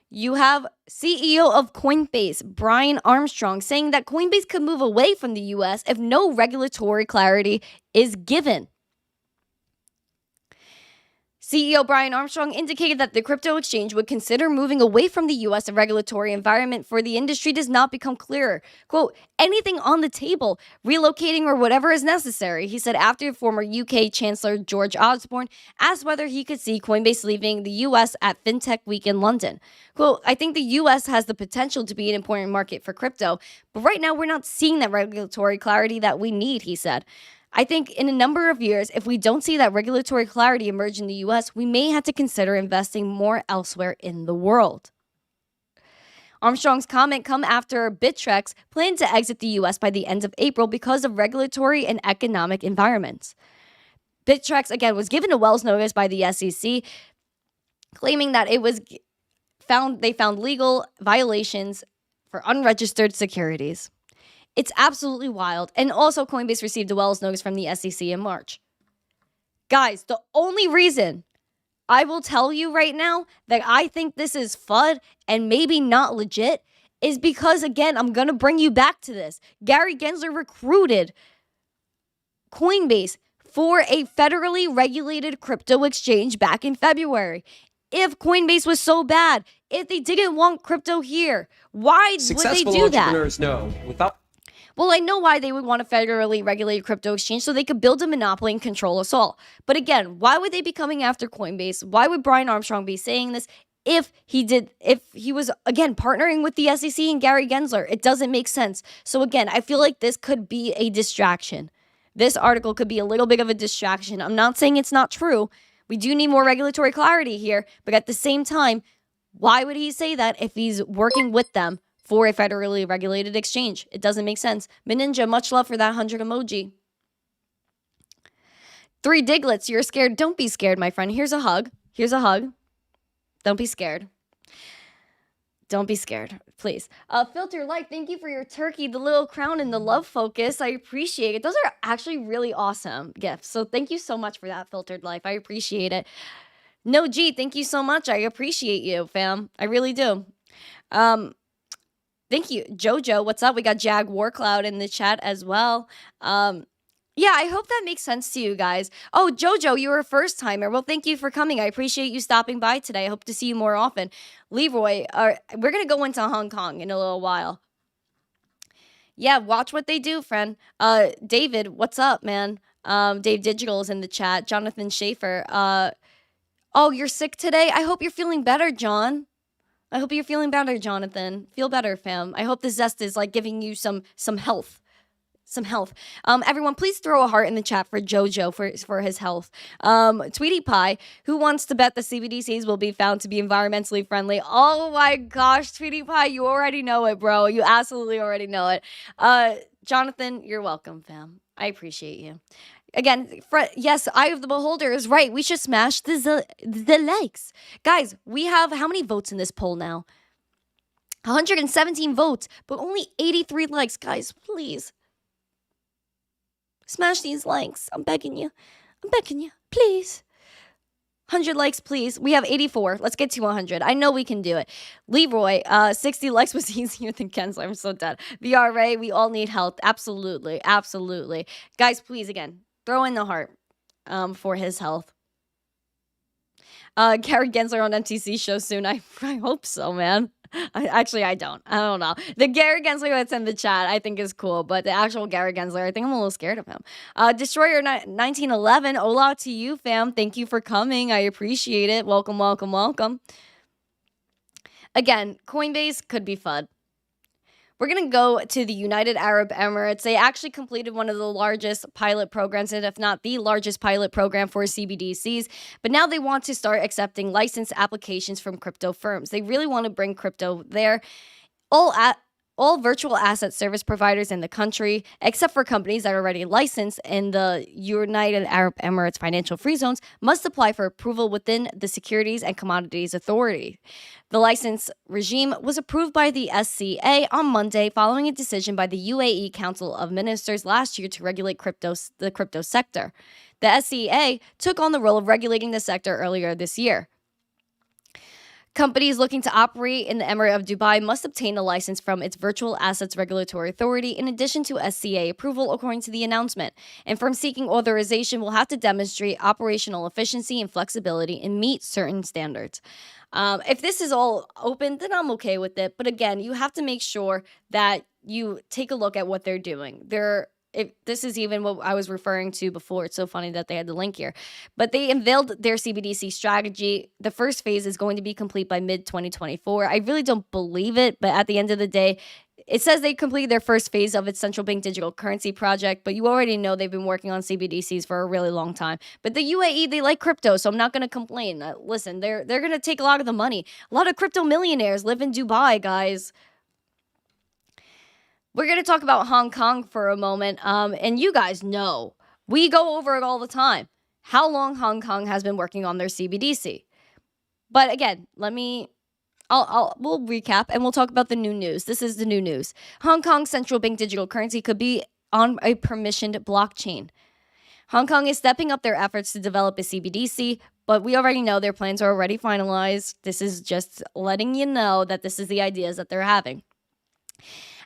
You have CEO of Coinbase, Brian Armstrong, saying that Coinbase could move away from the US if no regulatory clarity is given. CEO Brian Armstrong indicated that the crypto exchange would consider moving away from the U.S. regulatory environment for the industry does not become clearer. Quote, anything on the table, relocating or whatever is necessary, he said after former UK Chancellor George Osborne asked whether he could see Coinbase leaving the U.S. at FinTech Week in London. Quote, I think the U.S. has the potential to be an important market for crypto, but right now we're not seeing that regulatory clarity that we need, he said. I think in a number of years, if we don't see that regulatory clarity emerge in the U.S., we may have to consider investing more elsewhere in the world. Armstrong's comment come after Bittrex planned to exit the U.S. by the end of April because of regulatory and economic environments. Bittrex, again, was given a Wells notice by the SEC, claiming that they found legal violations for unregistered securities. It's absolutely wild. And also, Coinbase received a Wells notice from the SEC in March. Guys, the only reason I will tell you right now that I think this is FUD and maybe not legit is because, again, I'm going to bring you back to this. Gary Gensler recruited Coinbase for a federally regulated crypto exchange back in February. If Coinbase was so bad, if they didn't want crypto here, why would they do that? Entrepreneurs know Well, I know why they would want a federally regulated crypto exchange so they could build a monopoly and control us all. But again, why would they be coming after Coinbase? Why would Brian Armstrong be saying this if he was, again, partnering with the SEC and Gary Gensler? It doesn't make sense. So again, I feel like this could be a distraction. This article could be a little bit of a distraction. I'm not saying it's not true. We do need more regulatory clarity here, but at the same time, why would he say that if he's working with them for a federally regulated exchange? It doesn't make sense. Ninja, much love for that 100 emoji. 3 Diglets, you're scared. Don't be scared, my friend. Here's a hug. Here's a hug. Don't be scared. Don't be scared, please. Filter Light, thank you for your turkey, the little crown, and the love focus. I appreciate it. Those are actually really awesome gifts. So thank you so much for that, Filtered Life. I appreciate it. No G, thank you so much. I appreciate you, fam. I really do. Thank you. Jojo, what's up? We got Jag Warcloud in the chat as well. Yeah, I hope that makes sense to you guys. Oh, Jojo, you were a first timer. Well, thank you for coming. I appreciate you stopping by today. I hope to see you more often. Leroy, we're going to go into Hong Kong in a little while. Yeah, watch what they do, friend. David, what's up, man? Dave Digital is in the chat. Jonathan Schaefer. Oh, you're sick today? I hope you're feeling better, John. I hope you're feeling better, Jonathan. Feel better, fam. I hope the Zest is like giving you some health. Some health. Everyone, please throw a heart in the chat for Jojo for his health. Tweety Pie, who wants to bet the CBDCs will be found to be environmentally friendly? Oh my gosh, Tweety Pie, you already know it, bro. You absolutely already know it. Jonathan, you're welcome, fam. I appreciate you. Again, yes, Eye of the Beholder is right. We should smash the likes. Guys, we have how many votes in this poll now? 117 votes, but only 83 likes. Guys, please. Smash these likes. I'm begging you. I'm begging you. Please. 100 likes, please. We have 84. Let's get to 100. I know we can do it. Leroy, 60 likes was easier than Gensler. I'm so dead. VRA, we all need help. Absolutely. Absolutely. Guys, please, again, throw in the heart for his health. Gary Gensler on MTC show soon. I hope so, man. I don't. I don't know. The Gary Gensler that's in the chat, I think is cool, but the actual Gary Gensler, I think I'm a little scared of him. Destroyer 1911, hola to you, fam. Thank you for coming. I appreciate it. Welcome, welcome, welcome. Again, Coinbase could be FUD. We're going to go to the United Arab Emirates. They actually completed one of the largest pilot programs, and if not the largest pilot program for CBDCs. But now they want to start accepting license applications from crypto firms. They really want to bring crypto there. All virtual asset service providers in the country, except for companies that are already licensed in the United Arab Emirates financial free zones, must apply for approval within the Securities and Commodities Authority. The license regime was approved by the SCA on Monday following a decision by the UAE Council of Ministers last year to regulate the crypto sector. The SCA took on the role of regulating the sector earlier this year. Companies looking to operate in the Emirate of Dubai must obtain a license from its Virtual Assets Regulatory Authority in addition to SCA approval, according to the announcement. And firms seeking authorization will have to demonstrate operational efficiency and flexibility and meet certain standards. If this is all open, then I'm okay with it. But again, you have to make sure that you take a look at what they're doing. This is even what I was referring to before. It's so funny that they had the link here. But they unveiled their CBDC strategy. The first phase is going to be complete by mid-2024. I really don't believe it, but at the end of the day, it says they completed their first phase of its central bank digital currency project, but you already know they've been working on CBDCs for a really long time. But the UAE, they like crypto, so I'm not going to complain. Listen, they're going to take a lot of the money. A lot of crypto millionaires live in Dubai, guys. We're going to talk about Hong Kong for a moment, and you guys know, we go over it all the time, how long Hong Kong has been working on their CBDC. But again, we'll recap, and we'll talk about the new news. This is the new news. Hong Kong's central bank digital currency could be on a permissioned blockchain. Hong Kong is stepping up their efforts to develop a CBDC, but we already know their plans are already finalized. This is just letting you know that this is the ideas that they're having.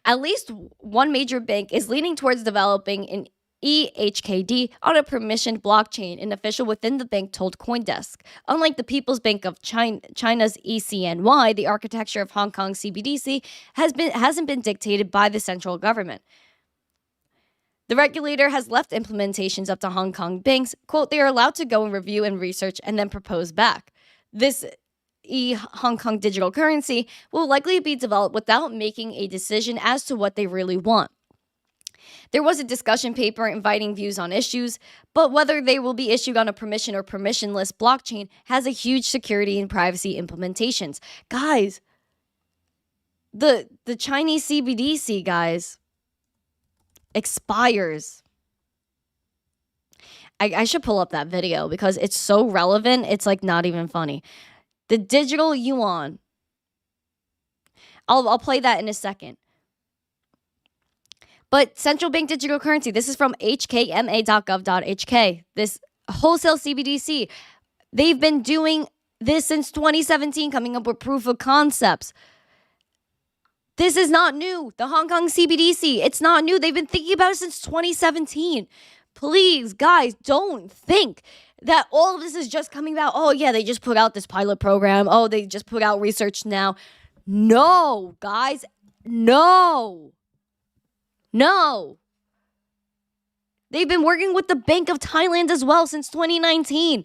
At least one major bank is leaning towards developing an EHKD on a permissioned blockchain, an official within the bank told CoinDesk. Unlike the People's Bank of China's ECNY, the architecture of Hong Kong's CBDC hasn't been dictated by the central government. The regulator has left implementations up to Hong Kong banks. Quote, they are allowed to go and review and research and then propose back. This Hong Kong digital currency will likely be developed without making a decision as to what they really want. There was a discussion paper inviting views on issues, but whether they will be issued on a permission or permissionless blockchain has a huge security and privacy implications. Guys, the Chinese CBDC, guys, expires. I should pull up that video because it's so relevant. It's like not even funny. The digital yuan. I'll play that in a second. But central bank digital currency. This is from hkma.gov.hk. This wholesale CBDC. They've been doing this since 2017, coming up with proof of concepts. This is not new. The Hong Kong CBDC. It's not new. They've been thinking about it since 2017. Please, guys, don't think that all of this is just coming about. Oh, yeah, they just put out this pilot program. Oh, they just put out research now. No, guys, no. They've been working with the Bank of Thailand as well since 2019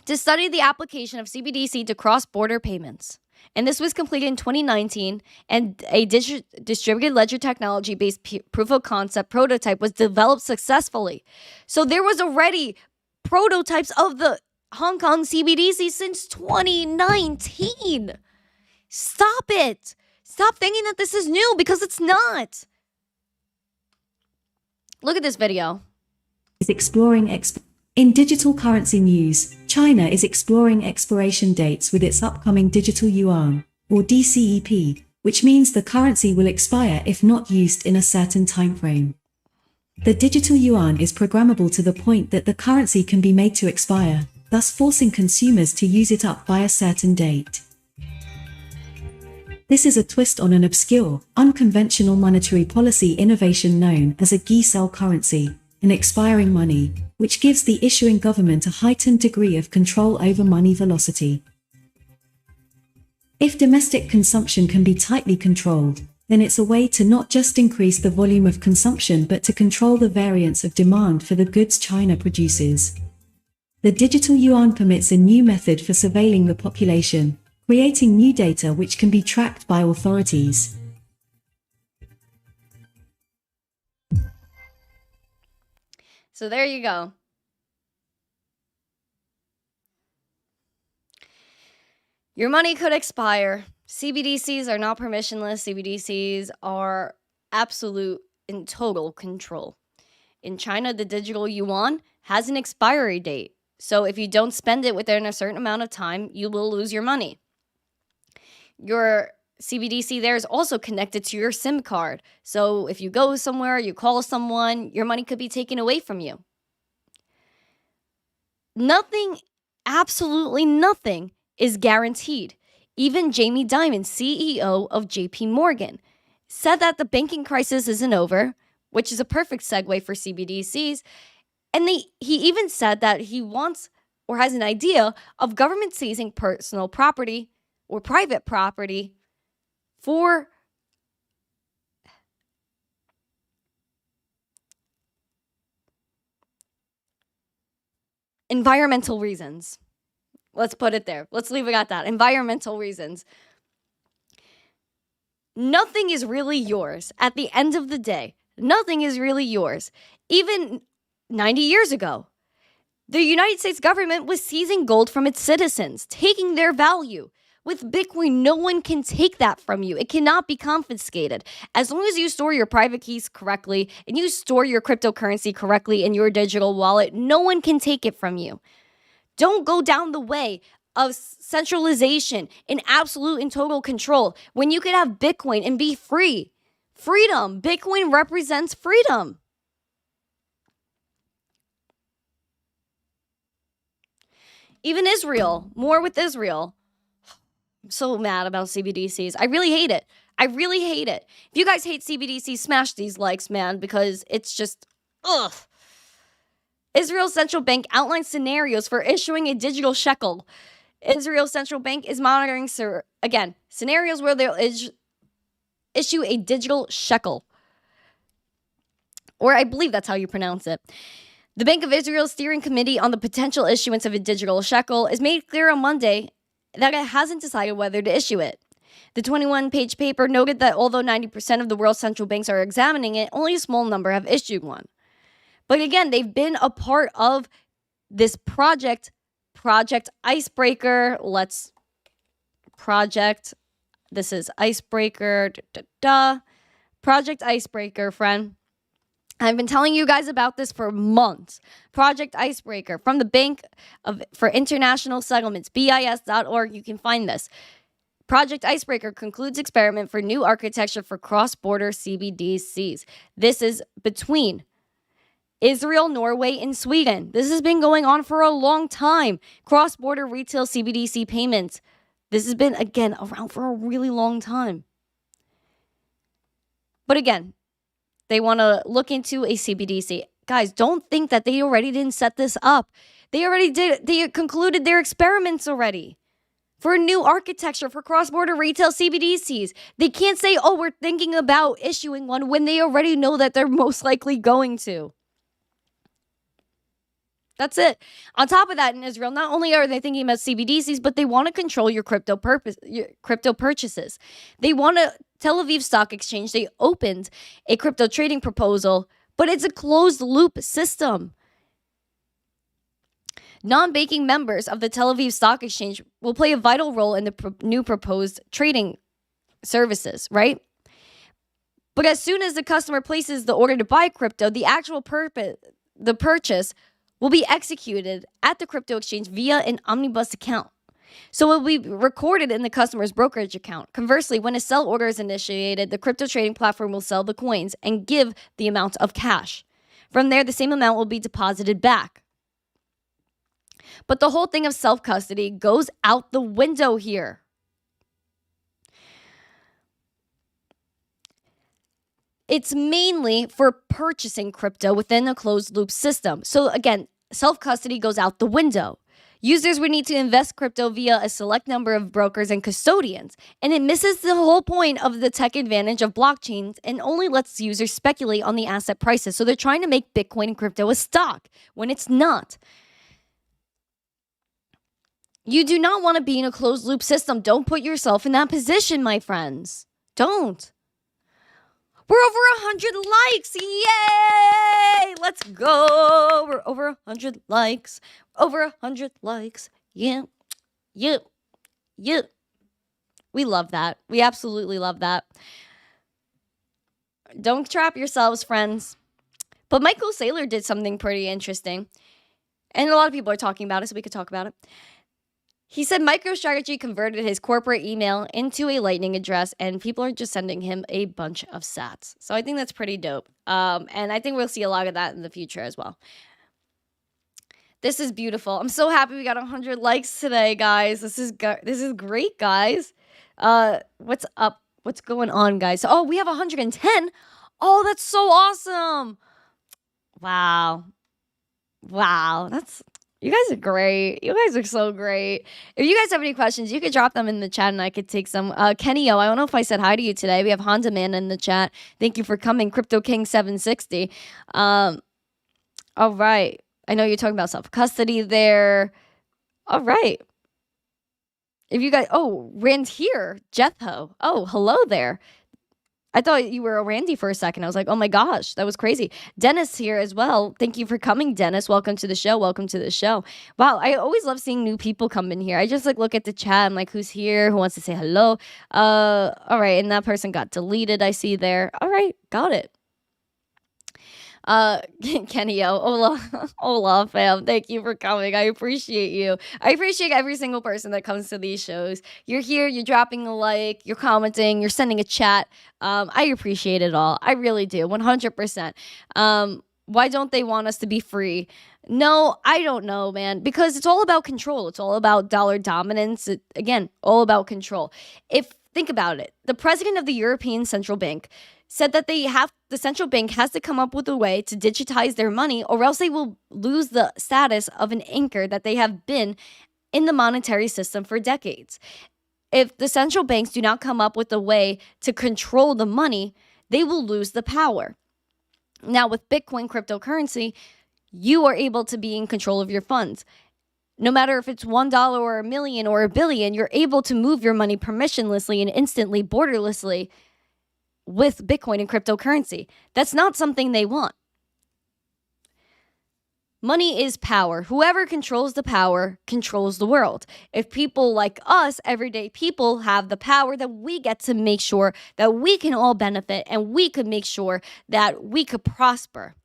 to study the application of CBDC to cross-border payments. And this was completed in 2019, and a distributed ledger technology-based proof of concept prototype was developed successfully. So there was already prototypes of the Hong Kong CBDC since 2019. Stop it. Stop thinking that this is new, because it's not. Look at this video. Is exploring in digital currency news, China is exploring expiration dates with its upcoming digital yuan, or DCEP, which means the currency will expire if not used in a certain timeframe. The digital yuan is programmable to the point that the currency can be made to expire, thus forcing consumers to use it up by a certain date. This is a twist on an obscure, unconventional monetary policy innovation known as a Gensler currency, an expiring money, which gives the issuing government a heightened degree of control over money velocity. If domestic consumption can be tightly controlled, then it's a way to not just increase the volume of consumption but to control the variance of demand for the goods China produces. The digital yuan permits a new method for surveilling the population, creating new data which can be tracked by authorities. So there you go. Your money could expire. CBDCs are not permissionless. CBDCs are absolute and total control. In China, the digital yuan has an expiry date. So if you don't spend it within a certain amount of time, you will lose your money. Your CBDC there is also connected to your SIM card. So if you go somewhere, you call someone, your money could be taken away from you. Nothing, absolutely nothing is guaranteed. Even Jamie Dimon, CEO of JP Morgan, said that the banking crisis isn't over, which is a perfect segue for CBDCs. And he even said that he wants or has an idea of government seizing personal property or private property for environmental reasons. Let's put it there. Let's leave it at that. Environmental reasons. Nothing is really yours. At the end of the day, nothing is really yours. Even 90 years ago, the United States government was seizing gold from its citizens, taking their value. With Bitcoin, no one can take that from you. It cannot be confiscated. As long as you store your private keys correctly and you store your cryptocurrency correctly in your digital wallet, no one can take it from you. Don't go down the way of centralization and absolute and total control when you could have Bitcoin and be free. Freedom. Bitcoin represents freedom. Even Israel, more with Israel. I'm so mad about CBDCs. I really hate it. I really hate it. If you guys hate CBDCs, smash these likes, man, because it's just, ugh. Israel's central bank outlines scenarios for issuing a digital shekel. Israel's central bank is monitoring, scenarios where they'll issue a digital shekel. Or I believe that's how you pronounce it. The Bank of Israel's steering committee on the potential issuance of a digital shekel is made clear on Monday that it hasn't decided whether to issue it. The 21-page paper noted that although 90% of the world's central banks are examining it, only a small number have issued one. But again, they've been a part of this Project Icebreaker. This is Icebreaker. Project Icebreaker, friend. I've been telling you guys about this for months. Project Icebreaker from the Bank for International Settlements, BIS.org. You can find this. Project Icebreaker concludes experiment for new architecture for cross-border CBDCs. This is between Israel, Norway, and Sweden. This has been going on for a long time. Cross-border retail CBDC payments. This has been, again, around for a really long time. But again, they want to look into a CBDC. Guys, don't think that they already didn't set this up. They already did. They concluded their experiments already for a new architecture for cross-border retail CBDCs. They can't say, oh, we're thinking about issuing one when they already know that they're most likely going to. That's it. On top of that, in Israel, not only are they thinking about CBDCs, but they want to control your crypto purchases. They want to Tel Aviv Stock Exchange, they opened a crypto trading proposal, but it's a closed loop system. Non-banking members of the Tel Aviv Stock Exchange will play a vital role in the new proposed trading services, right? But as soon as the customer places the order to buy crypto, the actual purchase will be executed at the crypto exchange via an omnibus account. So it will be recorded in the customer's brokerage account. Conversely, when a sell order is initiated, the crypto trading platform will sell the coins and give the amount of cash. From there, the same amount will be deposited back. But the whole thing of self-custody goes out the window here. It's mainly for purchasing crypto within a closed loop system. So again, self-custody goes out the window. Users would need to invest crypto via a select number of brokers and custodians, and it misses the whole point of the tech advantage of blockchains and only lets users speculate on the asset prices. So they're trying to make Bitcoin and crypto a stock when it's not. You do not want to be in a closed loop system. Don't put yourself in that position, my friends. Don't. We're over 100 likes. Yay! Let's go. We're over 100 likes. Over 100 likes. Yeah. Yeah. Yeah. We love that. We absolutely love that. Don't trap yourselves, friends. But Michael Saylor did something pretty interesting. And a lot of people are talking about it, so we could talk about it. He said MicroStrategy converted his corporate email into a Lightning address, and people are just sending him a bunch of sats. So I think that's pretty dope. And I think we'll see a lot of that in the future as well. This is beautiful. I'm so happy we got 100 likes today, guys. This is great, guys. What's up? What's going on, guys? Oh, we have 110. Oh, that's so awesome. Wow. You guys are great. You guys are so great. If you guys have any questions, you could drop them in the chat and I could take some. Kenny O, I don't know if I said hi to you today. We have Honda Man in the chat. Thank you for coming. Crypto King 760. All right. I know you're talking about self-custody there. All right. If you guys, Rand here, Jetho. Oh, hello there. I thought you were a Randy for a second. I was like, oh my gosh, that was crazy. Dennis here as well. Thank you for coming, Dennis. Welcome to the show. Wow, I always love seeing new people come in here. I just look at the chat. I'm like, who's here? Who wants to say hello? All right, and that person got deleted, I see there. All right, got it. Kenny O, Hola fam, thank you for coming. I appreciate you. I appreciate every single person that comes to these shows. You're here, you're dropping a like, you're commenting, you're sending a chat. I appreciate it all. I really do, 100%. Why don't they want us to be free? No, I don't know, man, because it's all about control. It's all about dollar dominance. Again, all about control. Think about it. The president of the European Central Bank said that the central bank has to come up with a way to digitize their money, or else they will lose the status of an anchor that they have been in the monetary system for decades. If the central banks do not come up with a way to control the money, they will lose the power. Now, with Bitcoin cryptocurrency, you are able to be in control of your funds. no matter if it's $1 or $1 million or $1 billion, you're able to move your money permissionlessly and instantly, borderlessly with Bitcoin and cryptocurrency. That's not something they want. Money is power. Whoever controls the power controls the world. If people like us, everyday people, have the power, then we get to make sure that we can all benefit and we could make sure that we could prosper.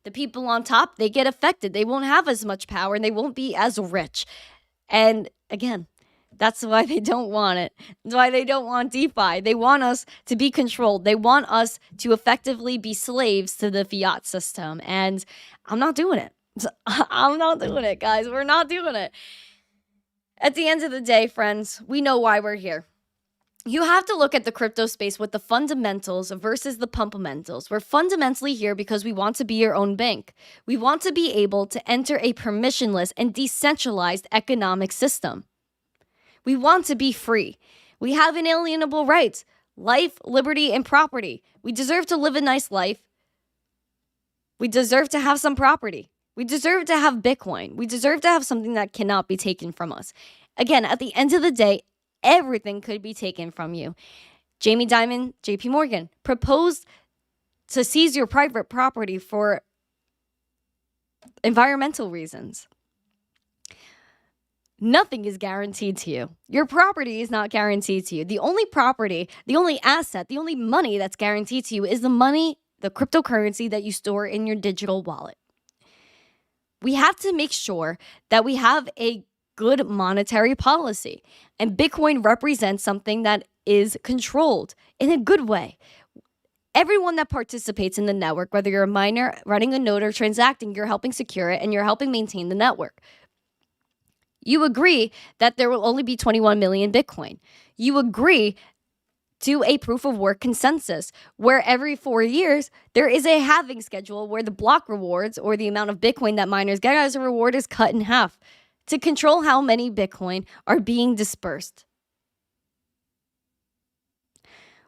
The people on top, they get affected. They won't have as much power and they won't be as rich. And again, that's why they don't want it. That's why they don't want DeFi. They want us to be controlled. They want us to effectively be slaves to the fiat system. And I'm not doing it. I'm not doing it, guys. We're not doing it. At the end of the day, friends, we know why we're here. You have to look at the crypto space with the fundamentals versus the pumpamentals. We're fundamentally here because we want to be your own bank. We want to be able to enter a permissionless and decentralized economic system. We want to be free. We have inalienable rights, life, liberty, and property. We deserve to live a nice life. We deserve to have some property. We deserve to have Bitcoin. We deserve to have something that cannot be taken from us. Again, at the end of the day, everything could be taken from you. Jamie Dimon, JP Morgan, proposed to seize your private property for environmental reasons. Nothing is guaranteed to you. Your property is not guaranteed to you. The only property, the only asset, the only money that's guaranteed to you is the money, the cryptocurrency that you store in your digital wallet. We have to make sure that we have a good monetary policy. And Bitcoin represents something that is controlled in a good way. Everyone that participates in the network, whether you're a miner, running a node, or transacting, you're helping secure it and you're helping maintain the network. You agree that there will only be 21 million Bitcoin. You agree to a proof of work consensus where every 4 years there is a halving schedule where the block rewards or the amount of Bitcoin that miners get as a reward is cut in half to control how many Bitcoin are being dispersed.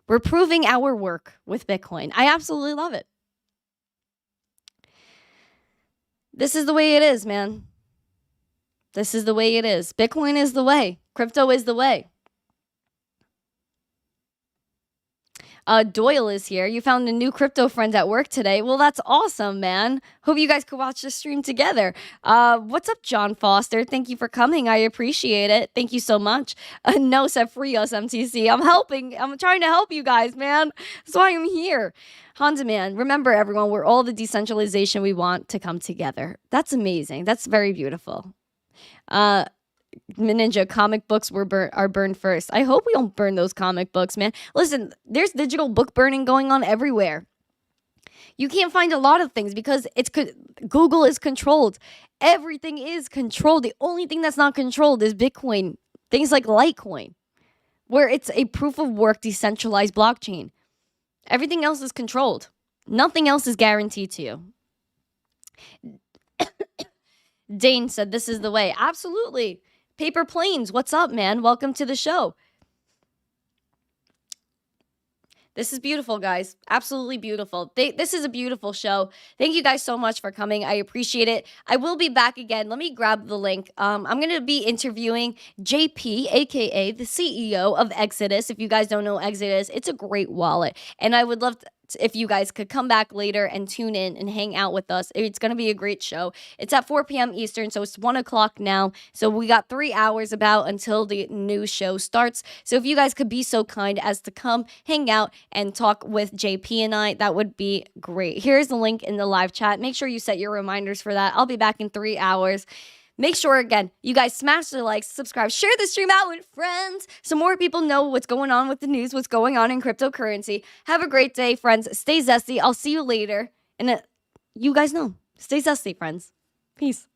We're proving our work with Bitcoin. I absolutely love it. This is the way it is, man. This is the way it is. Bitcoin is the way. Crypto is the way. Doyle is here. You found a new crypto friend at work today. Well, that's awesome, man. Hope you guys could watch the stream together. What's up, John Foster? Thank you for coming. I appreciate it. Thank you so much. No, said free us, MTC. I'm helping. I'm trying to help you guys, man. That's why I'm here. Honda Man, remember everyone, we're all the decentralization we want to come together. That's amazing. That's very beautiful. Ninja, comic books are burned first. I hope we don't burn those comic books, man. Listen, there's digital book burning going on everywhere. You can't find a lot of things because Google is controlled. Everything is controlled. The only thing that's not controlled is Bitcoin. Things like Litecoin, where it's a proof of work decentralized blockchain. Everything else is controlled. Nothing else is guaranteed to you. Dane said, this is the way. Absolutely. Paper Planes, what's up, man? Welcome to the show. This is beautiful, guys. Absolutely beautiful. This is a beautiful show. Thank you guys so much for coming. I appreciate it. I will be back again. Let me grab the link. I'm going to be interviewing JP, aka the CEO of Exodus. If you guys don't know Exodus, it's a great wallet. And I would love if you guys could come back later and tune in and hang out with us. It's going to be a great show. It's at 4 p.m. Eastern, so it's 1 o'clock now. So we got 3 hours about until the new show starts. So if you guys could be so kind as to come hang out and talk with JP and I, that would be great. Here's the link in the live chat. Make sure you set your reminders for that. I'll be back in 3 hours. Make sure, again, you guys smash the likes, subscribe, share the stream out with friends so more people know what's going on with the news, what's going on in cryptocurrency. Have a great day, friends. Stay zesty. I'll see you later. And you guys know, stay zesty, friends. Peace.